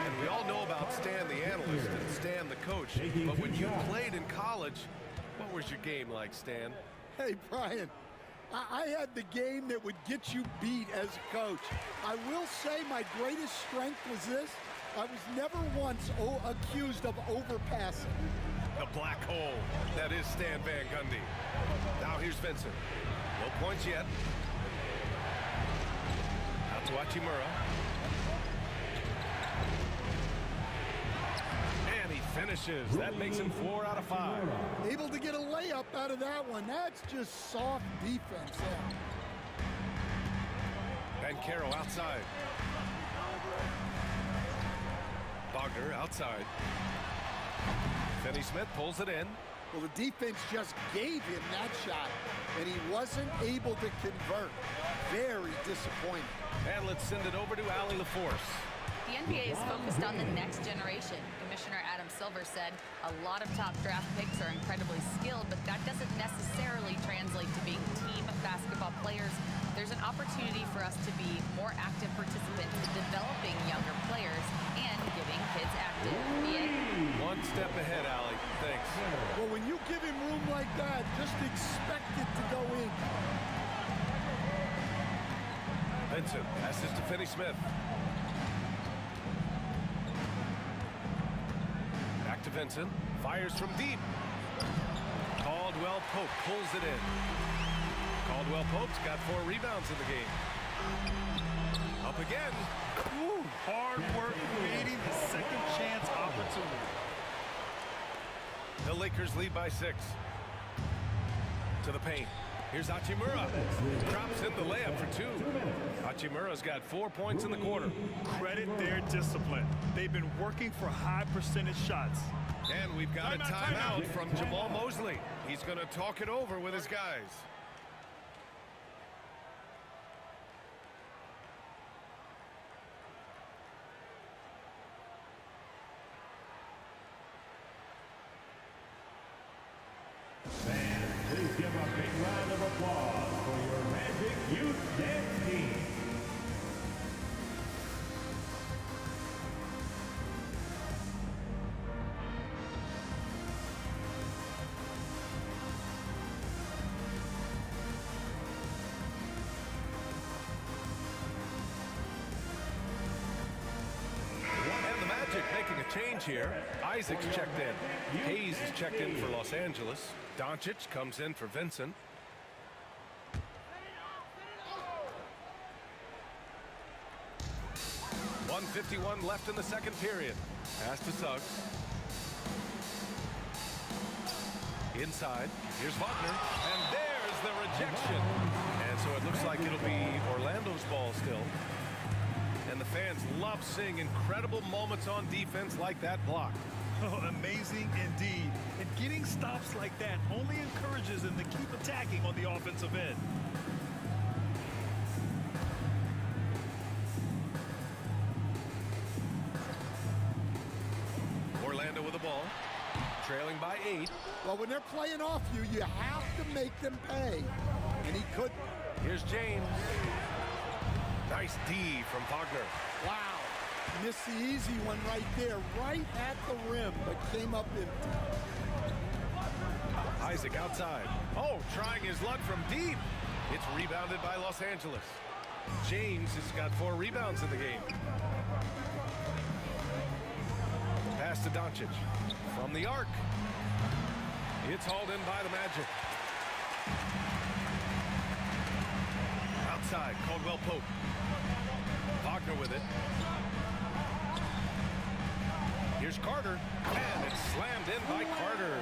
And we all know about Stan the analyst and Stan the coach. But when you played in college, what was your game like, Stan? Hey, Brian, I had the game that would get you beat as a coach. I will say my greatest strength was this. I was never once accused of overpassing. The black hole. That is Stan Van Gundy. Now here's Vincent. No points yet. Out to Hachimura. And he finishes. That makes him 4 out of 5. Able to get a layup out of that one. That's just soft defense there. Banchero outside. Wagner outside. Finney-Smith pulls it in. Well, the defense just gave him that shot, and he wasn't able to convert. Very disappointing. And let's send it over to Allie LaForce. The NBA is focused on the next generation. Commissioner Adam Silver said a lot of top draft picks are incredibly skilled, but that doesn't necessarily translate to being team basketball players. There's an opportunity for us to be more active participants in developing younger players and getting kids active. One step ahead, Allie. Thanks. Well, when you give him room like that, just expect it to go in. Vincent passes to Finney-Smith. Back to Vincent. Fires from deep. Caldwell Pope pulls it in. Caldwell Pope's got 4 rebounds in the game. Up again. Ooh, hard work creating the second chance opportunity. The Lakers lead by 6. To the paint. Here's Hachimura. Drops in the layup for 2. Hachimura's got 4 points in the quarter. Credit their discipline. They've been working for high percentage shots. And we've got a timeout from Jamal Mosley. He's going to talk it over with his guys. Please give a big round of applause for your Magic Youth Dance Team. And the Magic making a change here. Isaac's checked in. Hayes is checked in for Los Angeles. Doncic comes in for Vincent. .151 left in the second period. Pass to Suggs. Inside. Here's Wagner. And there's the rejection. And so it looks like it'll be Orlando's ball still. And the fans love seeing incredible moments on defense like that block. Oh, amazing indeed. And getting stops like that only encourages them to keep attacking on the offensive end. Orlando with the ball. Trailing by 8. Well, when they're playing off you, you have to make them pay. And he couldn't. Here's James. Nice D from Wagner. Wow. Missed the easy one right there, right at the rim, but came up empty. Isaac outside. Oh, trying his luck from deep. It's rebounded by Los Angeles. James has got 4 rebounds in the game. Pass to Doncic. From the arc. It's hauled in by the Magic. Outside, Caldwell Pope. Wagner with it. Here's Carter, and it's slammed in by Carter.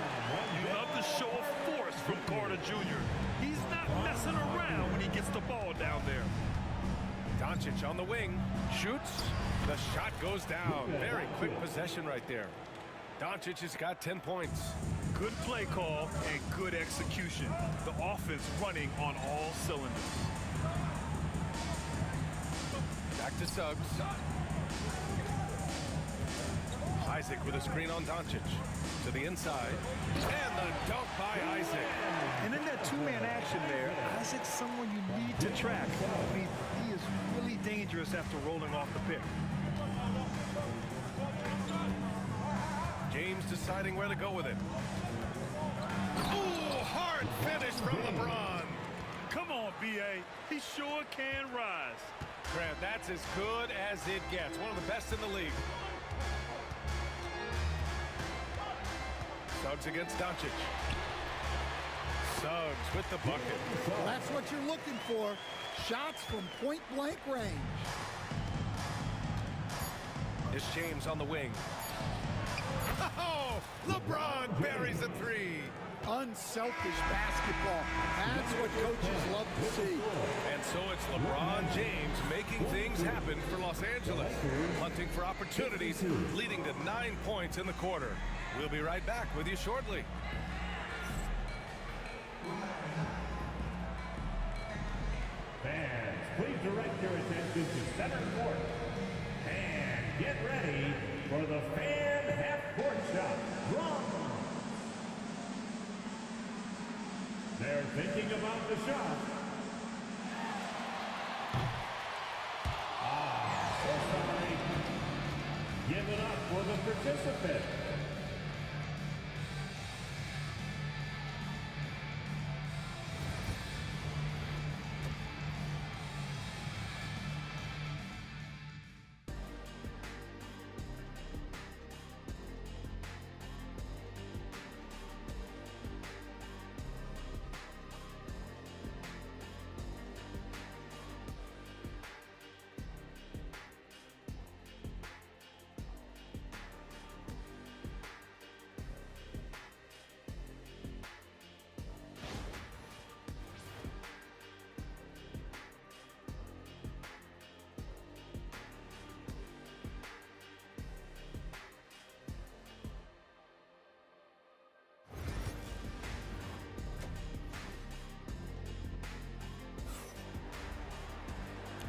You love the show of force from Carter Jr. He's not messing around when he gets the ball down there. Doncic on the wing, shoots. The shot goes down. Very quick possession right there. Doncic has got 10 points. Good play call and good execution. The offense running on all cylinders. Back to Suggs. Isaac with a screen on Doncic. To the inside. And the dunk by Isaac. And in that 2-man action there, Isaac's someone you need to track. I mean, he is really dangerous after rolling off the pick. James deciding where to go with it. Ooh, hard finish from LeBron. Come on, B.A. He sure can rise. Grant, that's as good as it gets. One of the best in the league. Suggs against Doncic. Suggs with the bucket. Well, that's what you're looking for. Shots from point-blank range. It's James on the wing. Oh, LeBron buries a three. Unselfish basketball. That's what coaches love to see. And so it's LeBron James making things happen for Los Angeles. Hunting for opportunities, leading to 9 points in the quarter. We'll be right back with you shortly. Fans, please direct your attention to center court. And get ready for the fan half-court shot. Drum. They're thinking about the shot. So sorry. Give it up for the participant.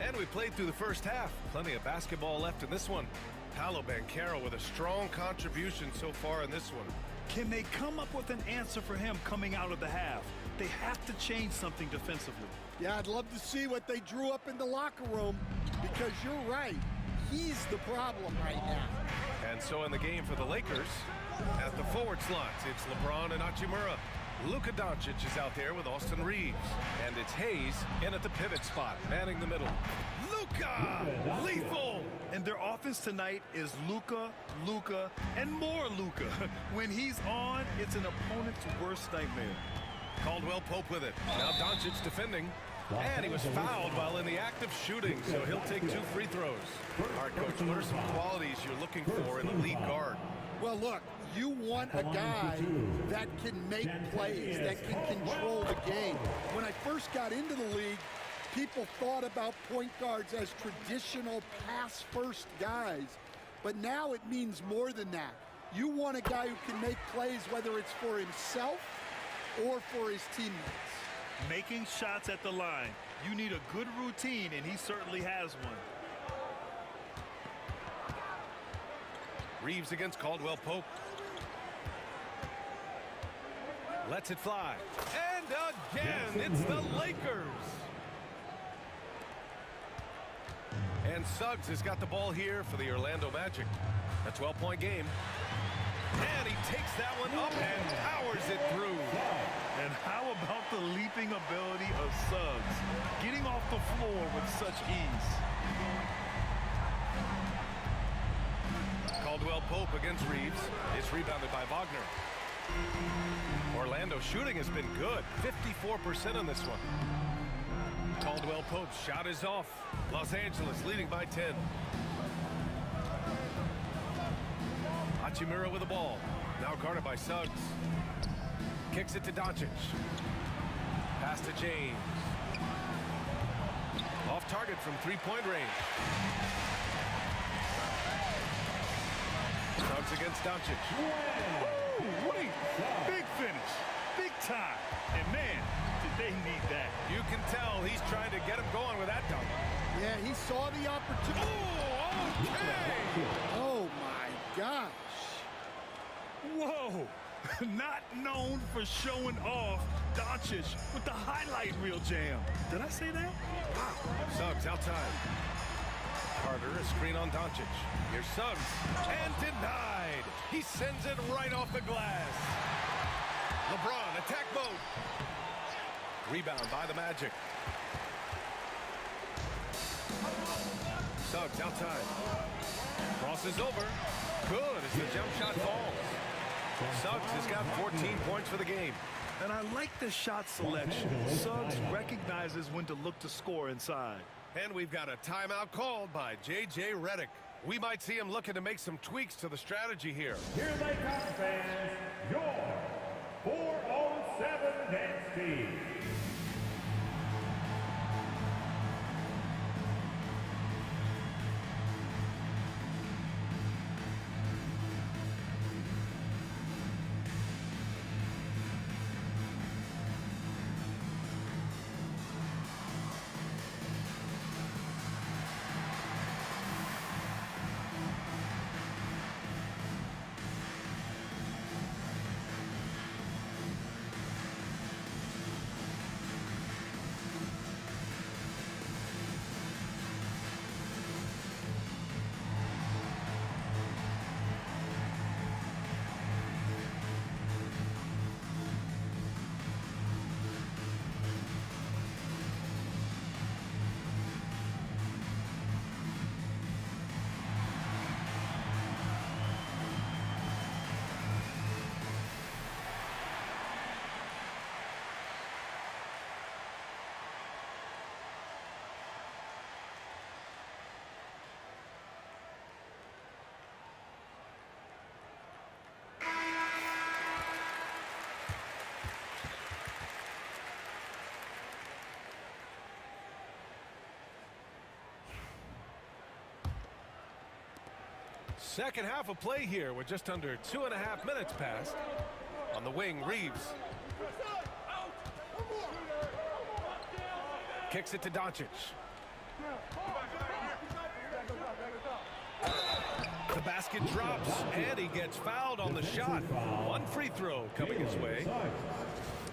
And we played through the first half. Plenty of basketball left in this one. Paolo Banchero with a strong contribution so far in this one. Can they come up with an answer for him coming out of the half? They have to change something defensively. Yeah, I'd love to see what they drew up in the locker room, because you're right. He's the problem right now. And so in the game for the Lakers, at the forward slots, it's LeBron and Hachimura. Luka Doncic is out there with Austin Reeves. And it's Hayes in at the pivot spot, manning the middle. Luka! Lethal! And their offense tonight is Luka, and more Luka. When he's on, it's an opponent's worst nightmare. Caldwell Pope with it. Now Doncic defending. And he was fouled while in the act of shooting, so he'll take 2 free throws. All right, Coach, what are some qualities you're looking for in a lead guard? Well, look, you want a guy that can make plays, that can control the game. When I first got into the league, people thought about point guards as traditional pass-first guys. But now it means more than that. You want a guy who can make plays, whether it's for himself or for his teammates. Making shots at the line. You need a good routine, and he certainly has one. Reeves against Caldwell Pope. Lets it fly. And again, it's the Lakers. And Suggs has got the ball here for the Orlando Magic. A 12-point game. And he takes that one up and powers it through. And how about the leaping ability of Suggs? Getting off the floor with such ease. Caldwell Pope against Reeves. It's rebounded by Wagner. Orlando shooting has been good. 54% on this one. Caldwell Pope's shot is off. Los Angeles leading by 10. Hachimura with the ball. Now guarded by Suggs. Kicks it to Doncic. Pass to James. Off target from three-point range. Suggs against Doncic. Ooh, wait. Big finish. Big time. And man, did they need that. You can tell he's trying to get him going with that dunk. Yeah, he saw the opportunity. Oh, okay. Oh, my gosh. Whoa. Not known for showing off, Doncic with the highlight reel jam. Did I say that? Wow. Suggs outside. Carter, a screen on Doncic. Here's Suggs, and denied. He sends it right off the glass. LeBron, attack mode. Rebound by the Magic. Suggs outside. Crosses over. Good as the jump shot falls. Suggs has got 14 points for the game. And I like the shot selection. Suggs recognizes when to look to score inside. And we've got a timeout called by J.J. Redick. We might see him looking to make some tweaks to the strategy here. Here they come, fans. Your 407 dance team. Second half of play here with just under 2.5 minutes passed. On the wing, Reeves. Kicks it to Doncic. The basket drops, and he gets fouled on the shot. One free throw coming his way.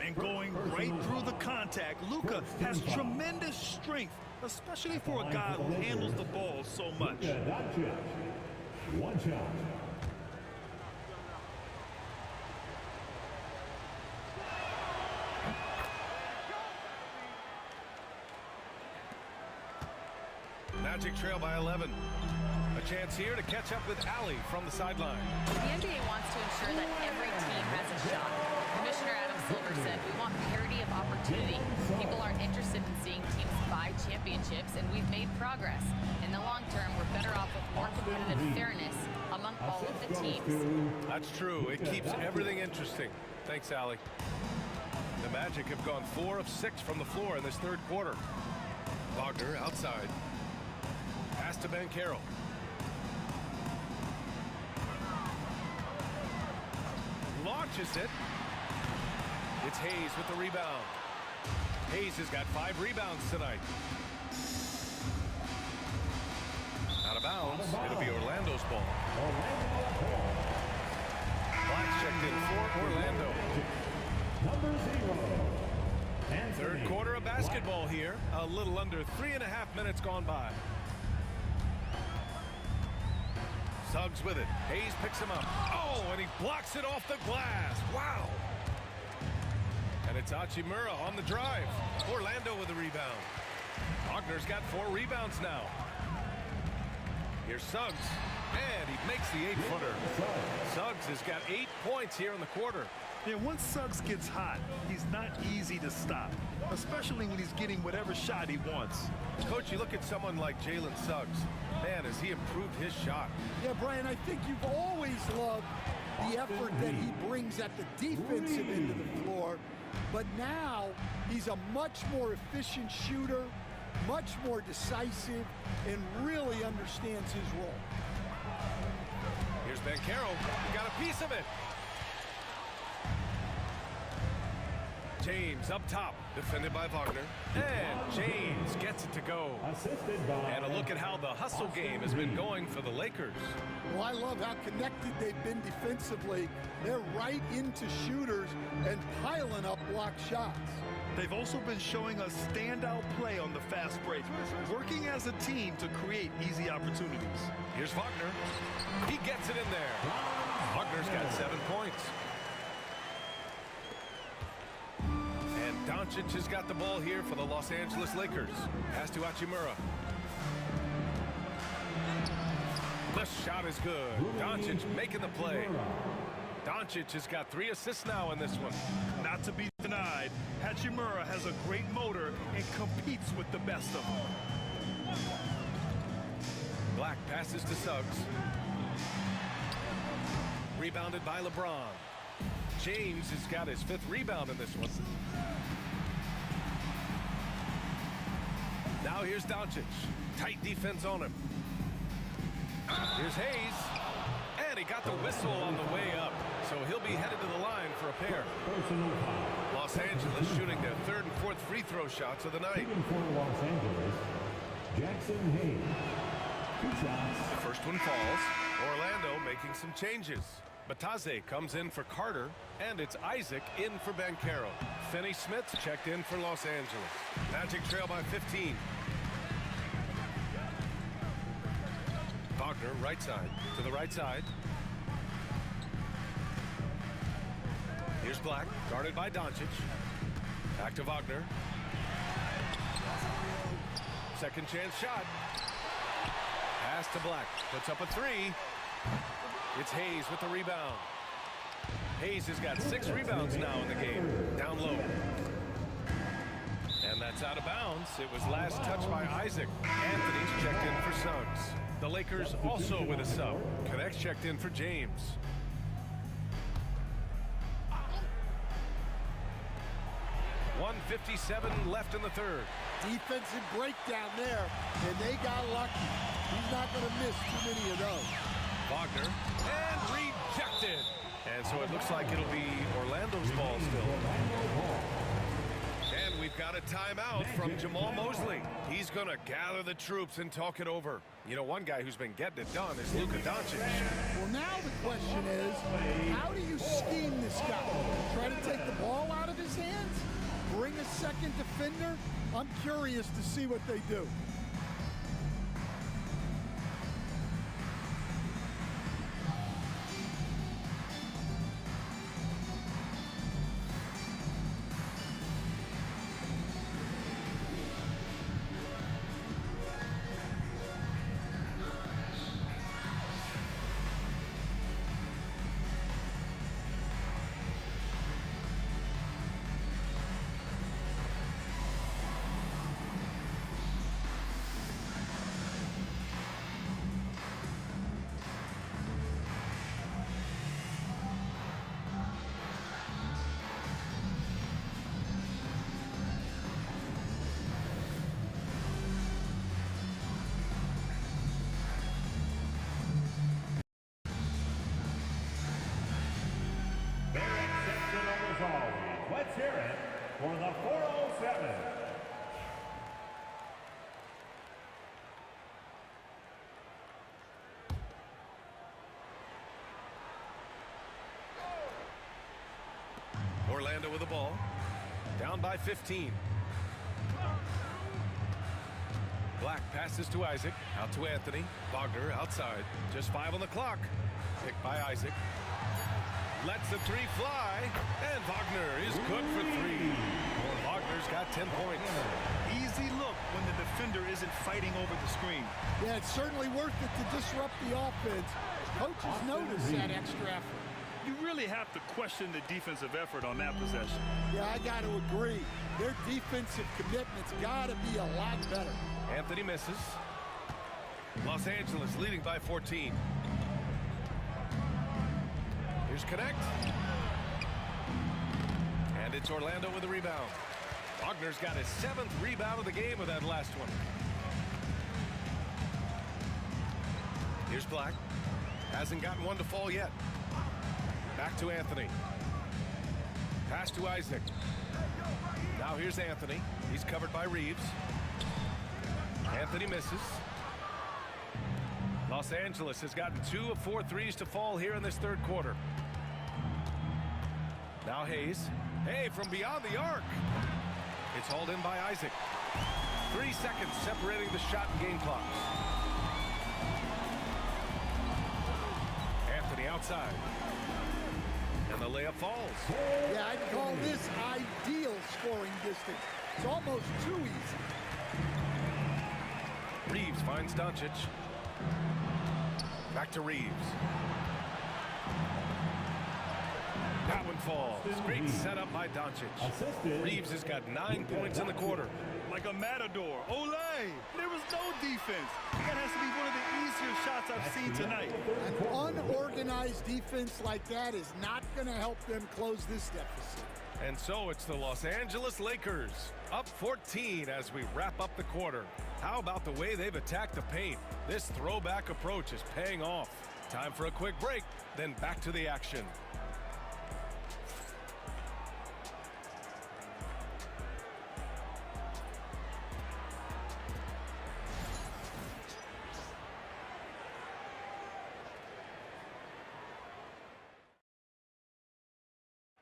And going right through the contact, Luka has tremendous strength, especially for a guy who handles the ball so much. One shot. Magic trail by 11. A chance here to catch up with Allie from the sideline. The NBA wants to ensure that every team has a shot. Commissioner Adam Silver said, "We want parity of opportunity. People are interested in seeing teams buy championships, and we've made progress. In the long term, we're better off with more competitive fairness among all of the teams." That's true. It keeps everything interesting. Thanks, Allie. The Magic have gone 4 of 6 from the floor in this third quarter. Wagner outside. Pass to Banchero. Launches it. It's Hayes with the rebound. Hayes has got 5 rebounds tonight. Out of bounds. It'll be Orlando's ball. Black checked in for Orlando. Number 0. Third quarter of basketball here. A little under 3.5 minutes gone by. Suggs with it. Hayes picks him up. Oh, and he blocks it off the glass. Wow. And it's Hachimura on the drive. Orlando with the rebound. Wagner's got 4 rebounds now. Here's Suggs. And he makes the 8-footer. Suggs has got 8 points here in the quarter. Yeah, once Suggs gets hot, he's not easy to stop, especially when he's getting whatever shot he wants. Coach, you look at someone like Jalen Suggs. Man, has he improved his shot. Yeah, Brian, I think you've always loved the effort that he brings at the defensive end of the floor. But now he's a much more efficient shooter, much more decisive, and really understands his role. Here's Banchero. He got a piece of it. James up top, defended by Wagner. And James gets it to go. And a look at how the hustle game has been going for the Lakers. Well, I love how connected they've been defensively. They're right into shooters and piling up block shots. They've also been showing us standout play on the fast break, working as a team to create easy opportunities. Here's Wagner. He gets it in there. Wagner's got 7 points. And Doncic has got the ball here for the Los Angeles Lakers. Pass to Hachimura. The shot is good. Doncic making the play. Doncic has got 3 assists now in this one. Not to be denied, Hachimura has a great motor and competes with the best of them. Black passes to Suggs. Rebounded by LeBron. James has got his 5th rebound in this one. Now here's Doncic. Tight defense on him. Here's Hayes. And he got the whistle on the way up. So he'll be headed to the line for a pair. Los Angeles shooting their 3rd and 4th free throw shots of the night. For Los Angeles, Jackson Hayes. 2 shots. The first one falls. Orlando making some changes. Bataze comes in for Carter, and it's Isaac in for Banchero. Finney-Smith checked in for Los Angeles. Magic trail by 15. Wagner, right side, to the right side. Here's Black, guarded by Doncic. Back to Wagner. Second chance shot. Pass to Black, puts up a 3. It's Hayes with the rebound. Hayes has got 6 rebounds now in the game. Down low. And that's out of bounds. It was last touched by Isaac. Anthony's checked in for Suggs. The Lakers also with a sub. Connects checked in for James. .157 left in the 3rd. Defensive breakdown there, and they got lucky. He's not going to miss too many of those. Wagner, and rejected. And so it looks like it'll be Orlando's ball still. And we've got a timeout from Jamal Mosley. He's going to gather the troops and talk it over. You know, one guy who's been getting it done is Luka Doncic. Well, now the question is, how do you scheme this guy? Try to take the ball out of his hands? Bring a second defender? I'm curious to see what they do. Let's hear it for the 407. Orlando with the ball. Down by 15. Black passes to Isaac. Out to Anthony. Wagner outside. Just 5 on the clock. Picked by Isaac. Lets the 3 fly, and Wagner is good for 3. Wagner's got 10 points. Easy look when the defender isn't fighting over the screen. Yeah, it's certainly worth it to disrupt the offense. Coaches notice that extra effort. You really have to question the defensive effort on that possession. Yeah, I got to agree. Their defensive commitment's got to be a lot better. Anthony misses. Los Angeles leading by 14. Here's Connect. And it's Orlando with the rebound. Wagner's got his 7th rebound of the game with that last one. Here's Black. Hasn't gotten one to fall yet. Back to Anthony. Pass to Isaac. Now here's Anthony. He's covered by Reeves. Anthony misses. Los Angeles has gotten 2 of 4 threes to fall here in this 3rd quarter. Now Hayes. Hey, from beyond the arc. It's hauled in by Isaac. 3 seconds separating the shot and game clocks. Anthony outside. And the layup falls. Yeah, I'd call this ideal scoring distance. It's almost too easy. Reeves finds Doncic. Back to Reeves. That one falls. Great setup by Doncic. Reeves has got 9 points in the quarter. Like a matador. Olay! There was no defense. That has to be one of the easier shots I've seen tonight. An unorganized defense like that is not going to help them close this deficit. And so it's the Los Angeles Lakers up 14 as we wrap up the quarter. How about the way they've attacked the paint? This throwback approach is paying off. Time for a quick break, then back to the action.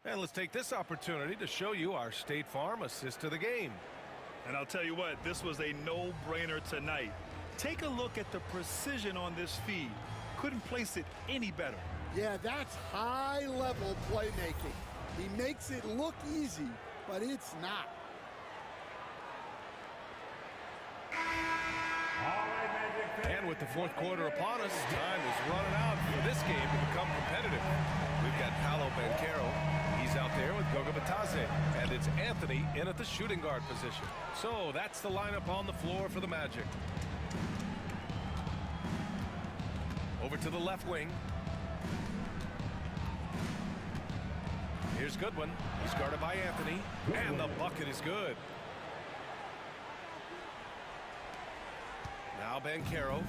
And let's take this opportunity to show you our State Farm assist to the game. And I'll tell you what, this was a no-brainer tonight. Take a look at the precision on this feed. Couldn't place it any better. Yeah, that's high-level playmaking. He makes it look easy, but it's not. And with the fourth quarter upon us, time is running out for this game to become competitive. We've got Paolo Banchero. He's out there with Goga Batadze. And it's Anthony in at the shooting guard position. So that's the lineup on the floor for the Magic. Over to the left wing. Here's Goodwin. He's guarded by Anthony. And the bucket is good. Now Banchero.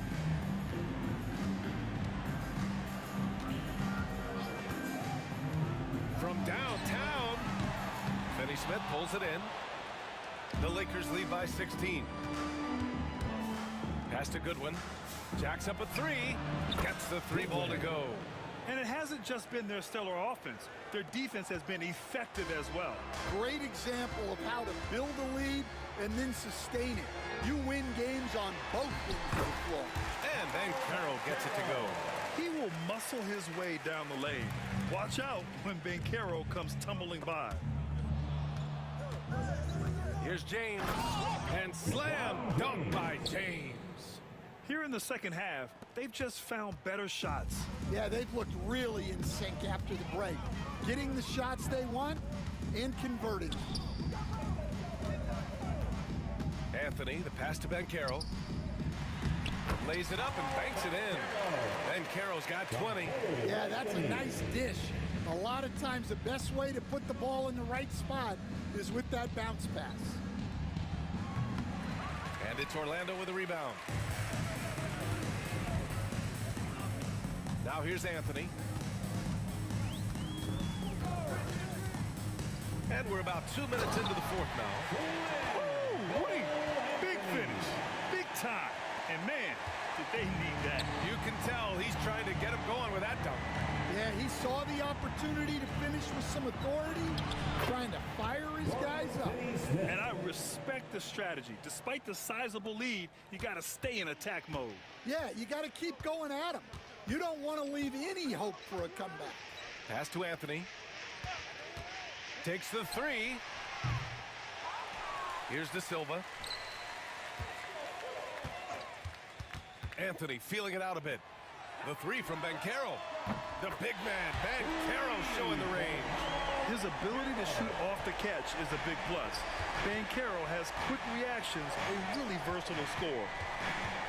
From downtown, Finney Smith pulls it in. The Lakers lead by 16. Pass to Goodwin. Jacks up a three. Gets the 3 ball to go. And it hasn't just been their stellar offense. Their defense has been effective as well. Great example of how to build a lead and then sustain it. You win games on both ends of the floor. And Banchero gets it to go. He will muscle his way down the lane. Watch out when Banchero comes tumbling by. Here's James. And slam dunk by James. Here in the second half, they've just found better shots. Yeah, they've looked really in sync after the break. Getting the shots they want and converting. Anthony, the pass to Banchero. Lays it up and banks it in. Banchero's got 20. Yeah, that's a nice dish. A lot of times the best way to put the ball in the right spot is with that bounce pass. And it's Orlando with a rebound. Now here's Anthony. And we're about 2 minutes into the fourth now. Ooh, big finish, big time. And man, did they need that. You can tell he's trying to get him going with that dunk. Yeah, he saw the opportunity to finish with some authority, trying to fire his guys up. And I respect the strategy. Despite the sizable lead, you got to stay in attack mode. Yeah, you got to keep going at him. You don't want to leave any hope for a comeback. Pass to Anthony. Takes the 3. Here's De Silva. Anthony feeling it out a bit. The 3 from Banchero. The big man, Banchero, showing the range. His ability to shoot off the catch is a big plus. Banchero has quick reactions, a really versatile scorer.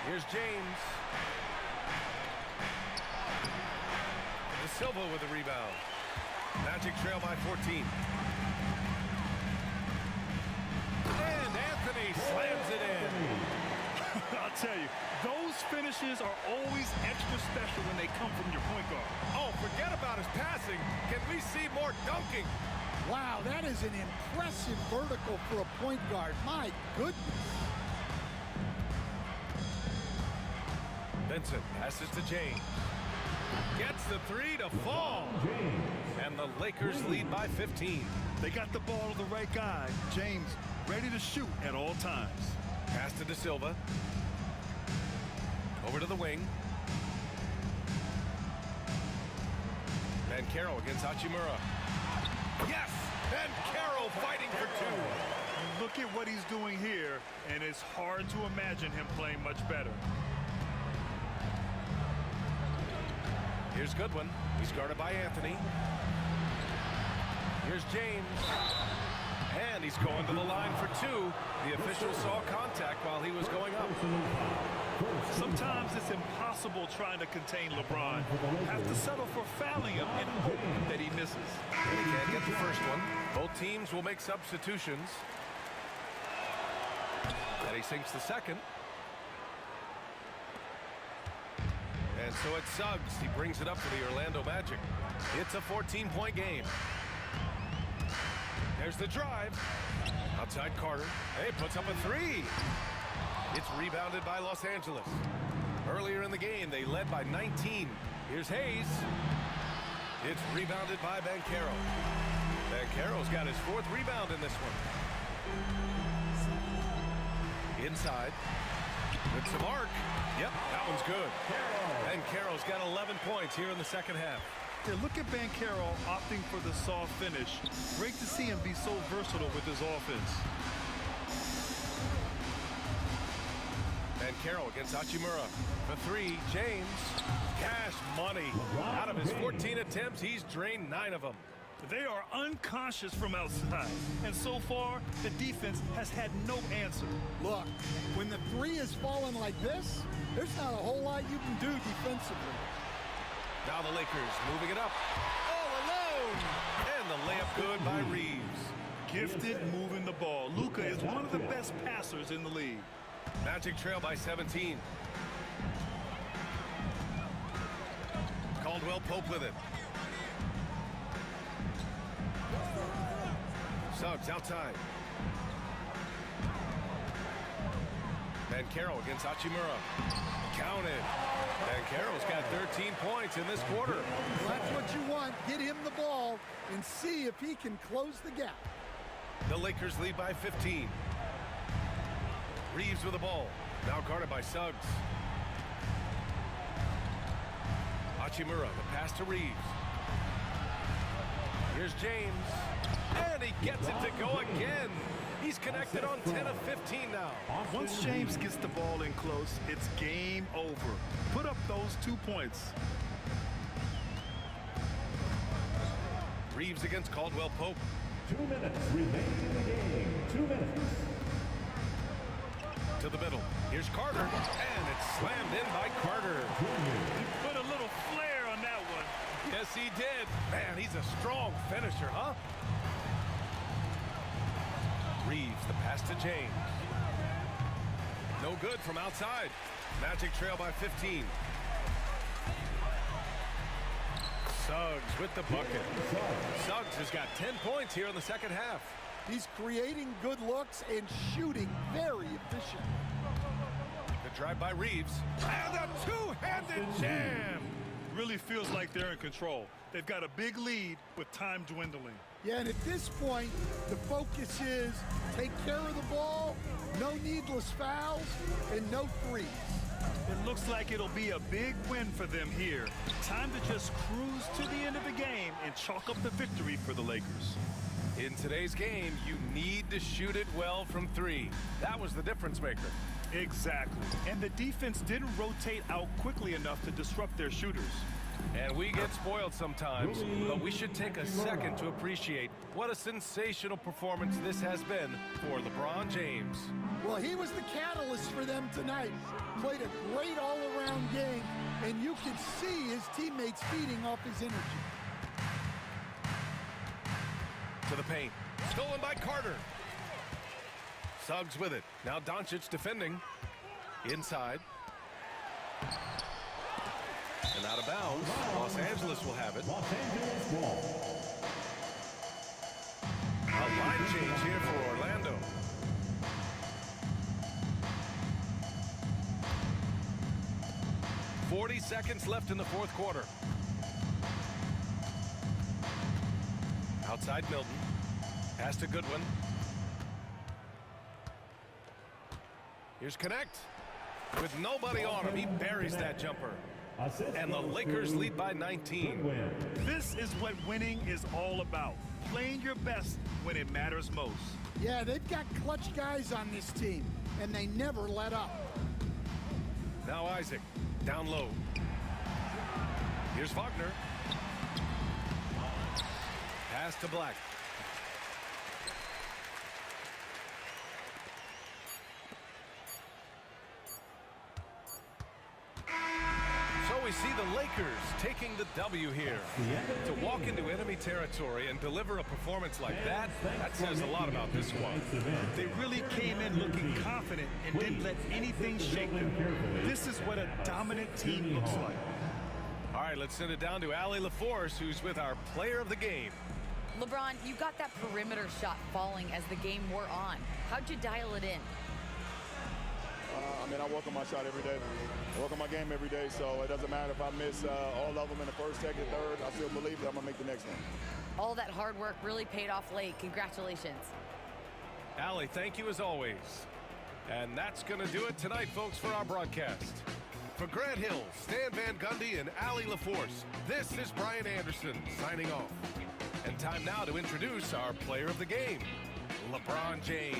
Here's James. De Silva with a rebound. Magic trail by 14. And Anthony slams it in. I'll tell you, those finishes are always extra special when they come from your point guard. Oh, forget about his passing. Can we see more dunking? Wow, that is an impressive vertical for a point guard. My goodness. Vincent passes to James. Gets the 3 to fall. And the Lakers lead by 15. They got the ball to the right guy. James ready to shoot at all times. Pass to De Silva. Over to the wing. Banchero against Hachimura. Yes! Banchero fighting for two. Look at what he's doing here, and it's hard to imagine him playing much better. Here's Goodwin. He's guarded by Anthony. Here's James. And he's going to the line for two. The official saw contact while he was going up. Sometimes it's impossible trying to contain LeBron. Have to settle for fouling him and hope that he misses. And he can't get the first one. Both teams will make substitutions. And he sinks the second. And so it's Suggs. He brings it up for the Orlando Magic. It's a 14-point game. There's the drive. Outside Carter. Hey, puts up a three. It's rebounded by Los Angeles. Earlier in the game, they led by 19. Here's Hayes. It's rebounded by Banchero. Banchero's got his fourth rebound in this one. Inside. With some arc. Yep, that one's good. Banchero's got 11 points here in the second half. Yeah, look at Banchero opting for the soft finish. Great to see him be so versatile with his offense. Banchero against Hachimura. For three, James. Cash money. Out of his 14 attempts, he's drained 9 of them. They are unconscious from outside, and so far, the defense has had no answer. Look, when the three is falling like this, there's not a whole lot you can do defensively. Now the Lakers moving it up. All alone! And the layup good by Reeves. Gifted moving the ball. Luka is one of the best passers in the league. Magic trail by 17. Caldwell Pope with it. Suggs outside. Banchero against Hachimura. Counted. Banchero's got 13 points in this quarter. Well, that's what you want. Get him the ball and see if he can close the gap. The Lakers lead by 15. Reeves with the ball. Now guarded by Suggs. Hachimura, the pass to Reeves. Here's James. And he gets it to go again. He's connected on 10 of 15 now. Once James gets the ball in close, it's game over. Put up those 2 points. Reeves against Caldwell Pope. 2 minutes remaining in the game. 2 minutes. To the middle. Here's Carter. And it's slammed in by Carter. He put a little flair on that one. Yes, he did. Man, he's a strong finisher, huh? Reeves, the pass to James. No good from outside. Magic trail by 15. Suggs with the bucket. Suggs has got 10 points here in the second half. He's creating good looks and shooting very efficient. The drive by Reeves. And a two-handed jam. Really feels like they're in control. They've got a big lead with time dwindling. Yeah, and at this point, the focus is take care of the ball, no needless fouls, and no threes. It looks like it'll be a big win for them here. Time to just cruise to the end of the game and chalk up the victory for the Lakers. In today's game, you need to shoot it well from three. That was the difference maker. Exactly. And the defense didn't rotate out quickly enough to disrupt their shooters. And we get spoiled sometimes, but we should take a second to appreciate what a sensational performance this has been for LeBron James. Well, he was the catalyst for them tonight. Played a great all-around game, and you can see his teammates feeding off his energy. To the paint. Stolen by Carter. Suggs with it. Now Doncic defending. Inside. And out of bounds. Los Angeles will have it. Los Angeles ball. A line change here for Orlando. .40 seconds left in the fourth quarter. Outside Milton. Pass to Goodwin. Here's Connect. With nobody on him, he buries that jumper. And the Lakers lead by 19. This is what winning is all about. Playing your best when it matters most. Yeah, they've got clutch guys on this team, and they never let up. Now Isaac, down low. Here's Wagner. Pass to Black. So we see the Lakers taking the W here. To walk into enemy territory and deliver a performance like that says a lot about this one. They really came in looking confident and didn't let anything shake them. This is what a dominant team looks like. All right, let's send it down to Allie LaForce, who's with our player of the game. LeBron, you got that perimeter shot falling as the game wore on. How'd you dial it in? I work on my shot every day. I work on my game every day, so it doesn't matter if I miss all of them in the first, second, third. I still believe that I'm going to make the next one. All that hard work really paid off late. Congratulations. Allie, thank you as always. And that's going to do it tonight, folks, for our broadcast. For Grant Hill, Stan Van Gundy, and Allie LaForce, this is Brian Anderson signing off. And time now to introduce our player of the game, LeBron James.